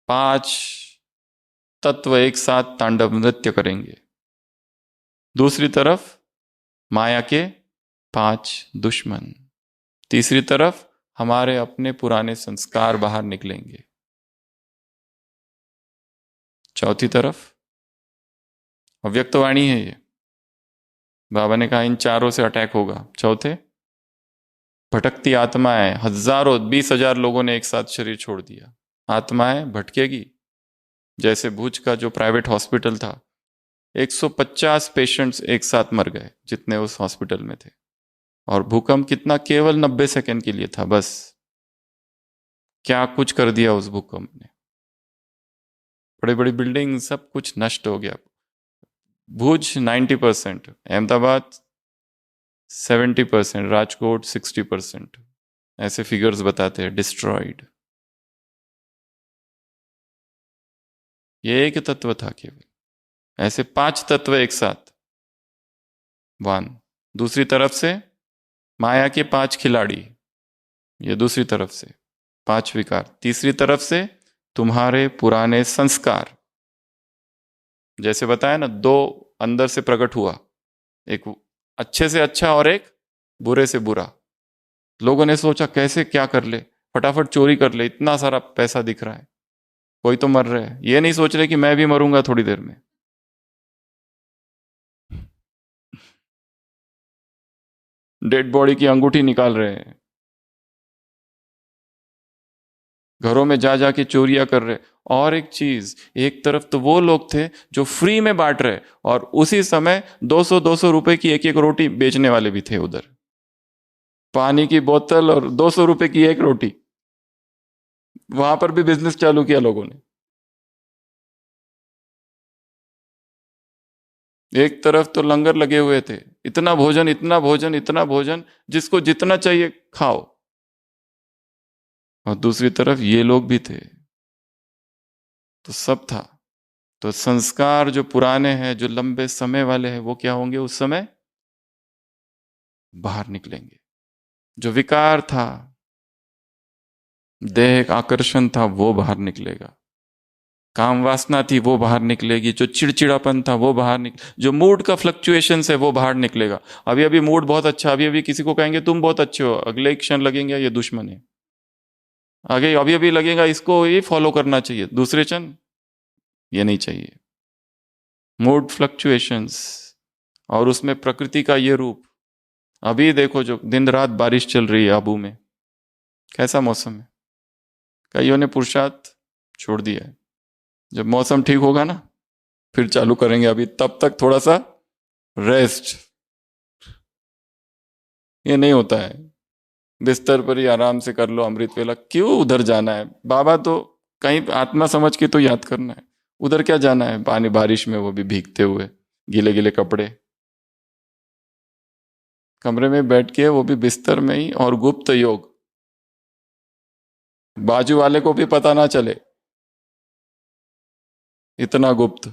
5 तत्व एक साथ तांडव नृत्य करेंगे। दूसरी तरफ माया के 5 दुश्मन। तीसरी तरफ हमारे अपने पुराने संस्कार बाहर निकलेंगे। चौथी तरफ अव्यक्तवाणी है ये। बाबा ने कहा इन चारों से अटैक होगा। चौथे, भटकती आत्माएं, हजारों 20,000 लोगों ने एक साथ शरीर छोड़ दिया। आत्माएं भटकेगी। जैसे भुज का जो प्राइवेट हॉस्पिटल था, 150 पेशेंट्स एक साथ मर गए जितने उस हॉस्पिटल में थे। और भूकंप कितना? केवल 90 सेकंड के लिए था बस। क्या कुछ कर दिया उस भूकंप ने। बड़ी बड़ी बिल्डिंग, सब कुछ नष्ट हो गया। भुज 90%, अहमदाबाद 70%, राजकोट 60%, ऐसे फिगर्स बताते हैं डिस्ट्रॉयड। ये एक तत्व था केवल, ऐसे 5 तत्व एक साथ। वन, दूसरी तरफ से माया के 5 खिलाड़ी, ये दूसरी तरफ से 5 विकार। तीसरी तरफ से तुम्हारे पुराने संस्कार। जैसे बताया ना, 2 अंदर से प्रकट हुआ, एक अच्छे से अच्छा और एक बुरे से बुरा। लोगों ने सोचा कैसे क्या कर ले, फटाफट चोरी कर ले, इतना सारा पैसा दिख रहा है, कोई तो मर रहा है, ये नहीं सोच रहे कि मैं भी मरूंगा थोड़ी देर में। डेड बॉडी की अंगूठी निकाल रहे हैं, घरों में जा जाके चोरियां कर रहे। और एक चीज, एक तरफ तो वो लोग थे जो फ्री में बांट रहे, और उसी समय 200-200 रुपए की एक एक रोटी बेचने वाले भी थे उधर। पानी की बोतल और 200 रुपए की एक रोटी, वहां पर भी बिजनेस चालू किया लोगों ने। एक तरफ तो लंगर लगे हुए थे, इतना भोजन, इतना भोजन, इतना भोजन, जिसको जितना चाहिए खाओ। और दूसरी तरफ ये लोग भी थे। तो सब था। तो संस्कार जो पुराने हैं, जो लंबे समय वाले हैं, वो क्या होंगे उस समय? बाहर निकलेंगे। जो विकार था, देह आकर्षण था, वो बाहर निकलेगा। काम वासना थी, वो बाहर निकलेगी। जो चिड़चिड़ापन था, वो बाहर जो मूड का फ्लक्चुएशन है, वो बाहर निकलेगा। अभी अभी मूड बहुत अच्छा, अभी अभी किसी को कहेंगे तुम बहुत अच्छे हो, अगले क्षण लगेंगे ये दुश्मन है। आगे अभी अभी लगेगा इसको ये फॉलो करना चाहिए, दूसरे क्षण ये नहीं चाहिए। मूड फ्लक्चुएशंस, और उसमें प्रकृति का ये रूप। अभी देखो, जो दिन रात बारिश चल रही है आबू में, कैसा मौसम है। कईयों ने पुरुषार्थ छोड़ दिया है। जब मौसम ठीक होगा ना, फिर चालू करेंगे। अभी तब तक थोड़ा सा रेस्ट। ये नहीं होता है, बिस्तर पर ही आराम से कर लो अमृत वेला। क्यों उधर जाना है? बाबा तो कहीं आत्मा समझ के तो याद करना है। उधर क्या जाना है पानी बारिश में, वो भी भीगते हुए, गीले गीले कपड़े, कमरे में बैठ के, वो भी बिस्तर में ही, और गुप्त योग, बाजू वाले को भी पता ना चले, इतना गुप्त।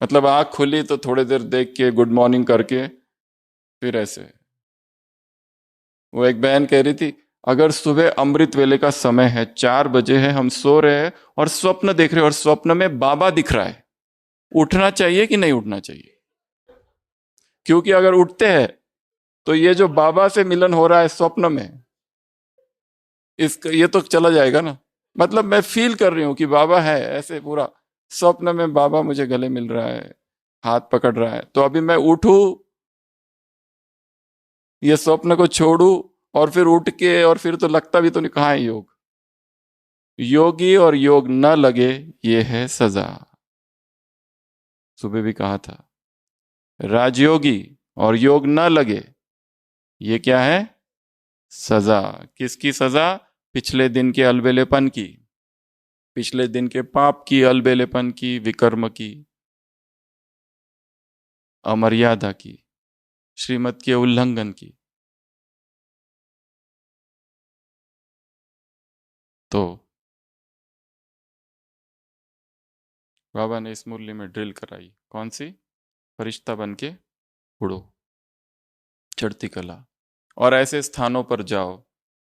मतलब आंख खुली तो थोड़ी देर देख के गुड मॉर्निंग करके, फिर ऐसे। वो एक बहन कह रही थी, अगर सुबह अमृत वेले का समय है, 4 बजे है, हम सो रहे हैं और स्वप्न देख रहे हैं, और स्वप्न में बाबा दिख रहा है, उठना चाहिए कि नहीं उठना चाहिए? क्योंकि अगर उठते हैं तो ये जो बाबा से मिलन हो रहा है स्वप्न में, इसका ये तो चला जाएगा ना। मतलब मैं फील कर रही हूं कि बाबा है, ऐसे पूरा स्वप्न में बाबा मुझे गले मिल रहा है, हाथ पकड़ रहा है, तो अभी मैं उठूं, ये स्वप्न को छोड़ू, और फिर उठ के, और फिर तो लगता भी तो नहीं। कहाँ है योग? योगी और योग न लगे, ये है सजा। सुबह भी कहा था, राजयोगी और योग न लगे, ये क्या है? सजा। किसकी सजा? पिछले दिन के अलबेलेपन की, पिछले दिन के पाप की, अलबेलेपन की, विकर्म की, अमर्यादा की, श्रीमत के उल्लंघन की। तो बाबा ने इस मुरली में ड्रिल कराई, कौन सी? फरिश्ता बन के उड़ो, चढ़ती कला, और ऐसे स्थानों पर जाओ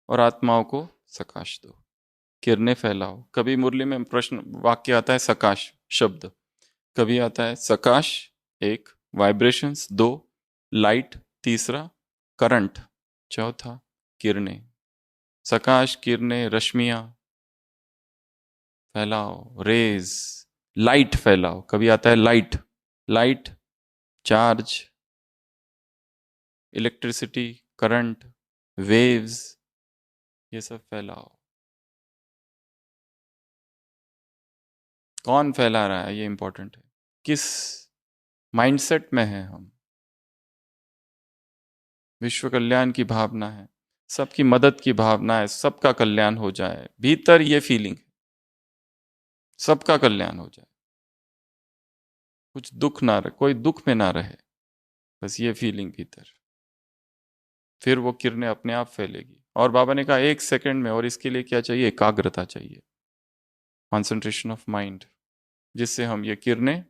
और आत्माओं को सकाश दो, किरणें फैलाओ। कभी मुरली में प्रश्न वाक्य आता है सकाश शब्द, कभी आता है सकाश एक, वाइब्रेशंस दो, लाइट तीसरा, करंट चौथा, किरणें। सकाश, किरणें, रश्मियां फैलाओ, रेज, लाइट फैलाओ। कभी आता है light, light, charge, electricity, current, waves, ये सब फैलाओ। कौन फैला रहा है, ये इंपॉर्टेंट है। किस माइंडसेट में है हम? विश्व कल्याण की भावना है, सबकी मदद की भावना है, सबका कल्याण हो जाए, भीतर ये फीलिंग, सबका कल्याण हो जाए, कुछ दुख ना रहे, कोई दुख में ना रहे, बस ये फीलिंग भीतर। फिर वो किरणें अपने आप फैलेगी। और बाबा ने कहा 1 सेकंड में, और इसके लिए क्या चाहिए? एकाग्रता चाहिए, कॉन्सेंट्रेशन ऑफ माइंड, जिससे हम ये किरणें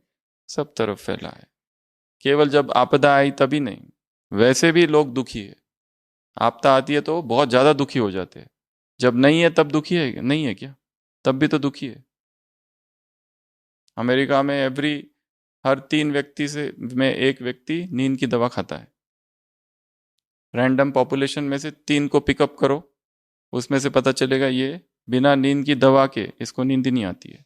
सब तरफ फैलाए। केवल जब आपदा आई तभी नहीं, वैसे भी लोग दुखी है। आपदा आती है तो बहुत ज्यादा दुखी हो जाते हैं, जब नहीं है तब दुखी है नहीं है क्या? तब भी तो दुखी है। अमेरिका में हर 3 व्यक्ति से में एक व्यक्ति नींद की दवा खाता है। रैंडम पॉपुलेशन में से 3 को पिकअप करो, उसमें से पता चलेगा ये बिना नींद की दवा के इसको नींद ही नहीं आती है।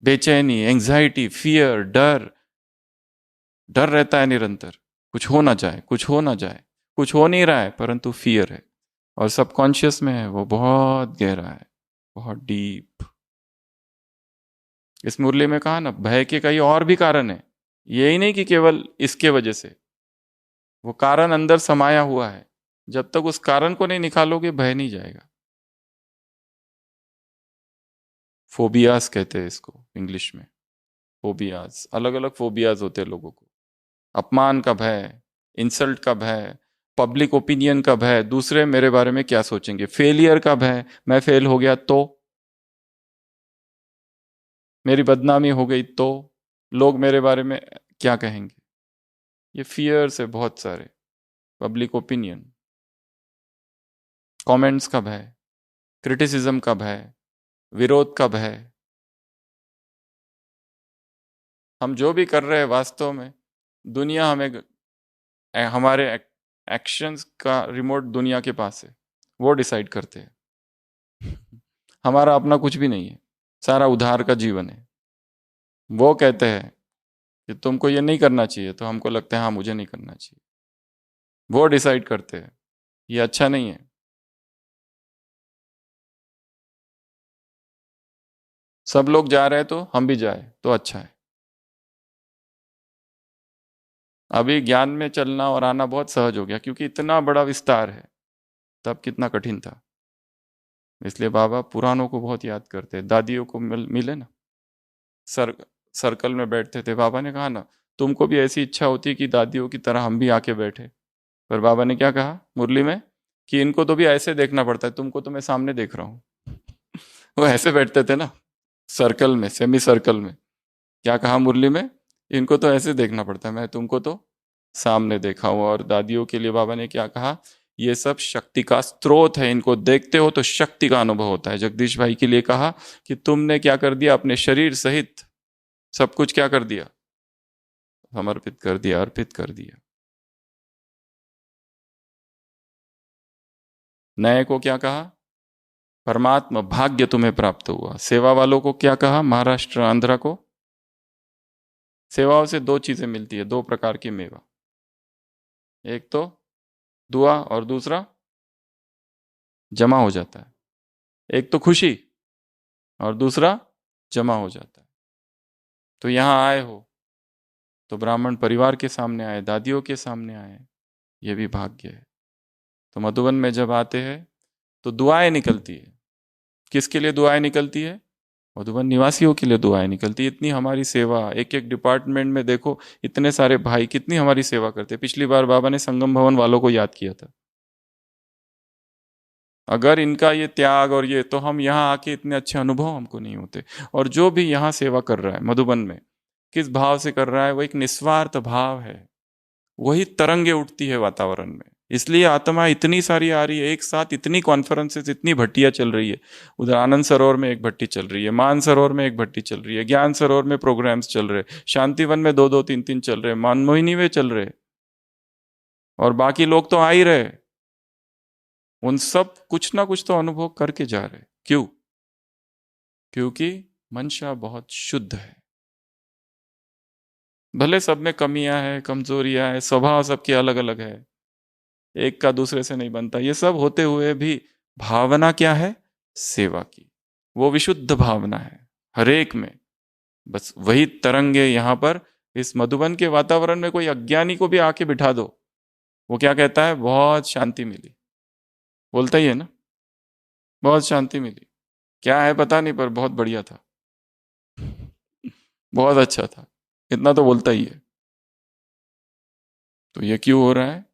बेचैनी, एंजाइटी, फियर, डर, डर रहता है निरंतर, कुछ हो ना जाए, कुछ हो ना जाए। कुछ हो नहीं रहा है परंतु फियर है, और सबकॉन्शियस में है, वो बहुत गहरा है, बहुत डीप। इस मुरली में कहा ना, भय के कई और भी कारण है, यही नहीं कि केवल इसके वजह से। वो कारण अंदर समाया हुआ है, जब तक उस कारण को नहीं निकालोगे भय नहीं जाएगा। फोबियास कहते हैं इसको इंग्लिश में, फोबियाज। अलग अलग फोबियाज होते हैं लोगों को। अपमान का भय, इंसल्ट का भय, पब्लिक ओपिनियन का भय, दूसरे मेरे बारे में क्या सोचेंगे, फेलियर का भय, मैं फेल हो गया तो, मेरी बदनामी हो गई तो, लोग मेरे बारे में क्या कहेंगे, ये फियर्स है बहुत सारे। पब्लिक ओपिनियन, कमेंट्स का भय, क्रिटिसिज्म का भय, विरोध का भय। हम जो भी कर रहे हैं वास्तव में, दुनिया हमें हमारे एक्शंस का रिमोट दुनिया के पास है, वो डिसाइड करते हैं। हमारा अपना कुछ भी नहीं है, सारा उधार का जीवन है। वो कहते हैं कि तुमको ये नहीं करना चाहिए, तो हमको लगता है हाँ मुझे नहीं करना चाहिए। वो डिसाइड करते हैं ये अच्छा नहीं है। सब लोग जा रहे हैं तो हम भी जाए तो अच्छा है। अभी ज्ञान में चलना और आना बहुत सहज हो गया, क्योंकि इतना बड़ा विस्तार है, तब कितना कठिन था। इसलिए बाबा पुरानों को बहुत याद करते हैं। दादियों को मिले ना, सर सर्कल में बैठते थे, बाबा ने कहा ना, तुमको भी ऐसी इच्छा होती कि दादियों की तरह हम भी आके बैठे। पर बाबा ने क्या कहा मुरली में, कि इनको तो भी ऐसे देखना पड़ता है, तुमको तो मैं सामने देख रहा हूँ। वो ऐसे बैठते थे ना, सर्कल में, सेमी सर्कल में। क्या कहा मुरली में, इनको तो ऐसे देखना पड़ता है, मैं तुमको तो सामने देखा हूं। और दादियों के लिए बाबा ने क्या कहा, ये सब शक्ति का स्रोत है, इनको देखते हो तो शक्ति का अनुभव होता है। जगदीश भाई के लिए कहा कि तुमने क्या कर दिया, अपने शरीर सहित सब कुछ क्या कर दिया, समर्पित कर दिया, अर्पित कर दिया। नए को क्या कहा, परमात्मा भाग्य तुम्हें प्राप्त हुआ। सेवा वालों को क्या कहा, महाराष्ट्र आंध्रा को, सेवाओं से 2 चीजें मिलती है, 2 प्रकार की मेवा। एक तो दुआ, और दूसरा जमा हो जाता है। एक तो खुशी, और दूसरा जमा हो जाता है। तो यहाँ आए हो तो ब्राह्मण परिवार के सामने आए, दादियों के सामने आए, ये भी भाग्य है। तो मधुबन में जब आते हैं तो दुआएं निकलती है। किसके लिए दुआएं निकलती है? मधुबन निवासियों के लिए दुआएं निकलती है। इतनी हमारी सेवा, एक एक डिपार्टमेंट में देखो इतने सारे भाई कितनी हमारी सेवा करते हैं। पिछली बार बाबा ने संगम भवन वालों को याद किया था। अगर इनका ये त्याग और ये, तो हम यहाँ आके इतने अच्छे अनुभव हमको नहीं होते। और जो भी यहाँ सेवा कर रहा है मधुबन में, किस भाव से कर रहा है? वो एक निस्वार्थ भाव है, वही तरंगे उठती है वातावरण में। इसलिए आत्मा इतनी सारी आ रही है एक साथ, इतनी कॉन्फ्रेंसेस, इतनी भट्टियां चल रही है। उधर आनंद सरोवर में एक भट्टी चल रही है, मान सरोवर में एक भट्टी चल रही है, ज्ञान सरोवर में प्रोग्राम्स चल रहे, शांतिवन में दो दो तीन तीन चल रहे, मनमोहिनी में चल रहे, और बाकी लोग तो आ ही रहे। उन सब कुछ ना कुछ तो अनुभव करके जा रहे। क्यों? क्योंकि मंशा बहुत शुद्ध है। भले सब में कमियां हैं, कमजोरियां हैं, स्वभाव सबके अलग अलग है, एक का दूसरे से नहीं बनता, ये सब होते हुए भी भावना क्या है? सेवा की। वो विशुद्ध भावना है हरेक में। बस वही तरंगे यहाँ पर इस मधुबन के वातावरण में कोई अज्ञानी को भी आके बिठा दो, वो क्या कहता है? बहुत शांति मिली। बोलता ही है ना, बहुत शांति मिली। क्या है पता नहीं, पर बहुत बढ़िया था, बहुत अच्छा था, इतना तो बोलता ही है। तो ये क्यों हो रहा है?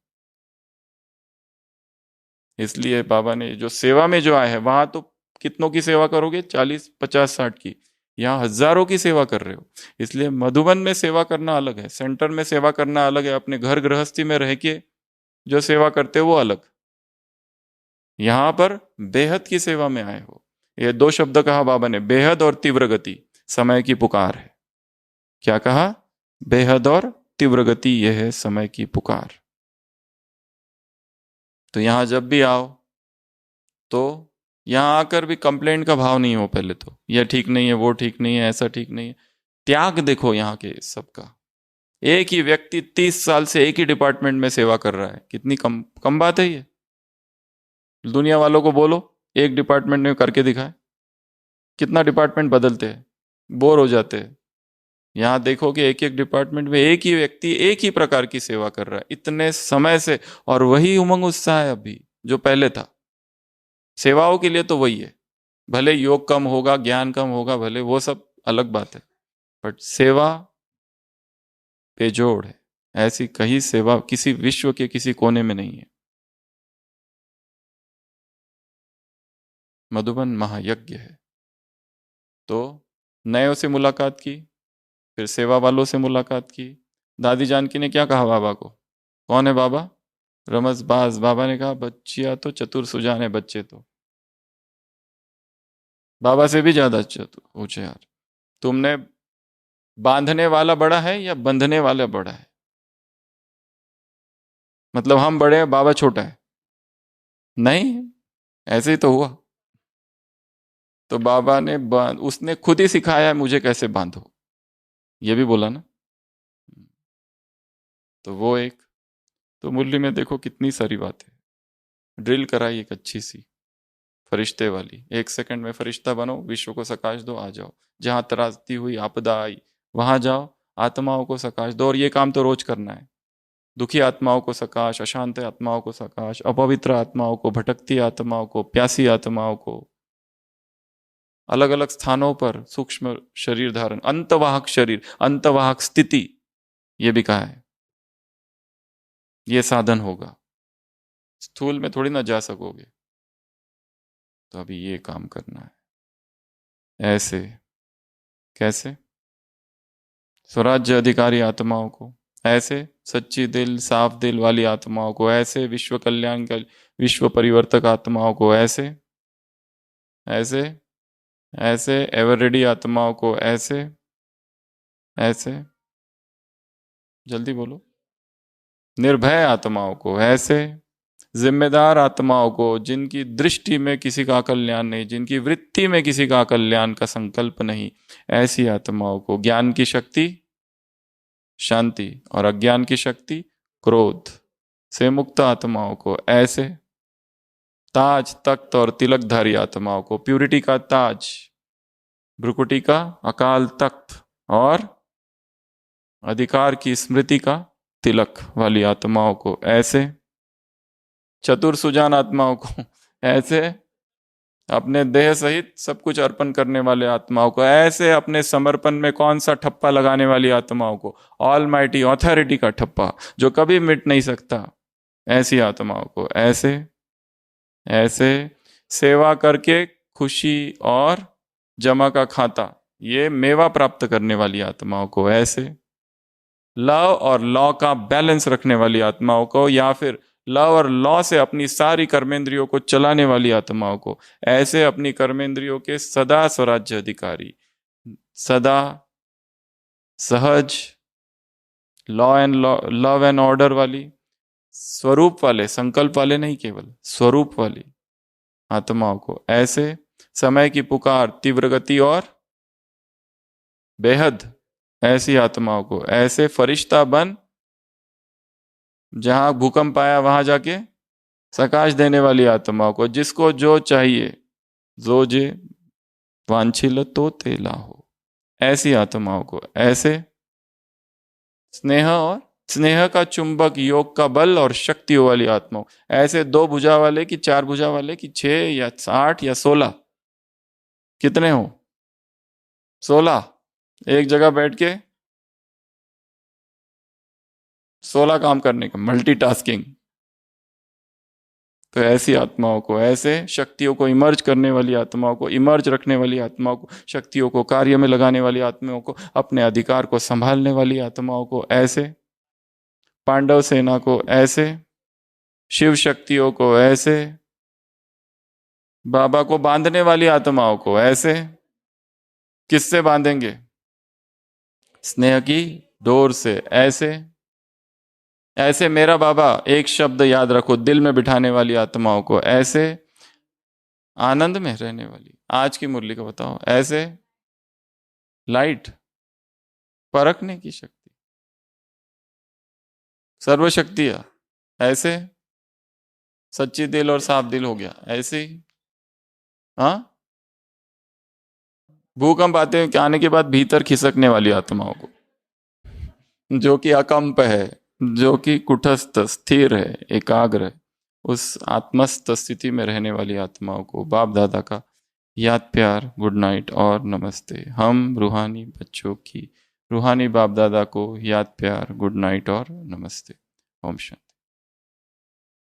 इसलिए बाबा ने जो सेवा में जो आए हैं, वहां तो कितनों की सेवा करोगे? 40 50 60 की। यहाँ हजारों की सेवा कर रहे हो। इसलिए मधुबन में सेवा करना अलग है, सेंटर में सेवा करना अलग है, अपने घर गृहस्थी में रह के जो सेवा करते हो वो अलग। यहां पर बेहद की सेवा में आए हो। ये दो शब्द कहा बाबा ने, बेहद और तीव्र गति, समय की पुकार है। क्या कहा? बेहद और तीव्र गति, यह है समय की पुकार। तो यहां जब भी आओ तो यहां आकर भी कंप्लेंट का भाव नहीं हो। पहले तो यह ठीक नहीं है, वो ठीक नहीं है, ऐसा ठीक नहीं है। त्याग देखो यहाँ के सबका। एक ही व्यक्ति 30 साल से एक ही डिपार्टमेंट में सेवा कर रहा है, कितनी कम कम बात है ये। दुनिया वालों को बोलो एक डिपार्टमेंट में करके दिखाए, कितना डिपार्टमेंट बदलते हैं, बोर हो जाते हैं। यहाँ देखो कि एक एक डिपार्टमेंट में एक ही व्यक्ति एक ही प्रकार की सेवा कर रहा है इतने समय से, और वही उमंग उत्साह है अभी जो पहले था। सेवाओं के लिए तो वही है। भले योग कम होगा, ज्ञान कम होगा, भले वो सब अलग बात है, बट सेवा बेजोड़ है। ऐसी कहीं सेवा किसी विश्व के किसी कोने में नहीं है। मधुबन महायज्ञ है। तो नयों से मुलाकात की, फिर सेवा वालों से मुलाकात की। दादी जानकी ने क्या कहा बाबा को? कौन है बाबा? रमजबाज। बाबा ने कहा बच्चिया तो चतुर सुजान है, बच्चे तो बाबा से भी ज्यादा चतुर होशियार। तुमने बांधने वाला बड़ा है या बंधने वाला बड़ा है? मतलब हम बड़े हैं, बाबा छोटा है? नहीं, ऐसे ही तो हुआ। तो बाबा ने उसने खुद ही सिखाया है मुझे कैसे बांधो, ये भी बोला ना। तो वो एक, तो मुरली में देखो कितनी सारी बातें। ड्रिल कराई एक अच्छी सी फरिश्ते वाली, 1 सेकंड में फरिश्ता बनो, विश्व को सकाश दो, आ जाओ। जहां त्रासदी हुई, आपदा आई, वहां जाओ, आत्माओं को सकाश दो। और ये काम तो रोज करना है। दुखी आत्माओं को सकाश, अशांत आत्माओं को सकाश, अपवित्र आत्माओं को, भटकती आत्माओं को, प्यासी आत्माओं को, अलग अलग स्थानों पर सूक्ष्म शरीर धारण, अंतवाहक शरीर, अंतवाहक स्थिति, ये भी कहा है। ये साधन होगा, स्थूल में थोड़ी ना जा सकोगे। तो अभी ये काम करना है। ऐसे कैसे? स्वराज्य अधिकारी आत्माओं को ऐसे, सच्ची दिल साफ दिल वाली आत्माओं को ऐसे, विश्व कल्याण का, विश्व परिवर्तक आत्माओं को ऐसे ऐसे ऐसे, एवर रेडी आत्माओं को ऐसे ऐसे, जल्दी बोलो, निर्भय आत्माओं को ऐसे, जिम्मेदार आत्माओं को, जिनकी दृष्टि में किसी का कल्याण नहीं, जिनकी वृत्ति में किसी का कल्याण का संकल्प नहीं, ऐसी आत्माओं को, ज्ञान की शक्ति शांति और अज्ञान की शक्ति क्रोध से मुक्त आत्माओं को ऐसे, ताज तख्त और तिलकधारी आत्माओं को, प्यूरिटी का ताज, भ्रुकुटी का अकाल तख्त और अधिकार की स्मृति का तिलक वाली आत्माओं को ऐसे, चतुर सुजान आत्माओं को ऐसे, अपने देह सहित सब कुछ अर्पण करने वाले आत्माओं को ऐसे, अपने समर्पण में कौन सा ठप्पा लगाने वाली आत्माओं को, ऑल माइटी ऑथोरिटी का ठप्पा जो कभी मिट नहीं सकता, ऐसी आत्माओं को ऐसे ऐसे, सेवा करके खुशी और जमा का खाता ये मेवा प्राप्त करने वाली आत्माओं को ऐसे, लव और लॉ का बैलेंस रखने वाली आत्माओं को, या फिर लव और लॉ से अपनी सारी कर्मेंद्रियों को चलाने वाली आत्माओं को ऐसे, अपनी कर्मेंद्रियों के सदा स्वराज्य अधिकारी, सदा सहज, लव एंड ऑर्डर वाली, स्वरूप वाले, संकल्प वाले नहीं, केवल स्वरूप वाली आत्माओं को ऐसे, समय की पुकार, तीव्र गति और बेहद ऐसी आत्माओं को ऐसे, फरिश्ता बन जहां भूकंप आया वहां जाके प्रकाश देने वाली आत्माओं को, जिसको जो चाहिए, जो जे वांछिल तो तेला हो, ऐसी आत्माओं को ऐसे, स्नेह और स्नेह का चुंबक, योग का बल और शक्तियों वाली आत्माओं ऐसे, 2 भुजा वाले की, 4 भुजा वाले की, 6 या 8 या 16, कितने हो, 16, एक जगह बैठ के 16 काम करने का, मल्टीटास्किंग। तो ऐसी आत्माओं को ऐसे, शक्तियों को इमर्ज करने वाली आत्माओं को, इमर्ज रखने वाली आत्माओं को, शक्तियों को कार्य में लगाने वाली आत्माओं को, अपने अधिकार को संभालने वाली आत्माओं को ऐसे, पांडव सेना को ऐसे, शिव शक्तियों को ऐसे, बाबा को बांधने वाली आत्माओं को ऐसे, किससे बांधेंगे, स्नेह की डोर से ऐसे ऐसे, मेरा बाबा एक शब्द याद रखो, दिल में बिठाने वाली आत्माओं को ऐसे, आनंद में रहने वाली, आज की मुरली को बताओ ऐसे, लाइट, परखने की शक्ति, सर्वशक्तियां ऐसे, सच्ची दिल और साफ दिल हो गया ऐसे ही। हाँ, भूकंप आने के बाद भीतर खिसकने वाली आत्माओं को, जो कि अकंप है, जो कि कुटस्थ स्थिर है, एकाग्र है, उस आत्मस्थ स्थिति में रहने वाली आत्माओं को बाप दादा का याद, प्यार, गुड नाइट और नमस्ते। हम रूहानी बच्चों की रूहानी बाप दादा को याद, प्यार, गुड नाइट और नमस्ते। ओम शांति।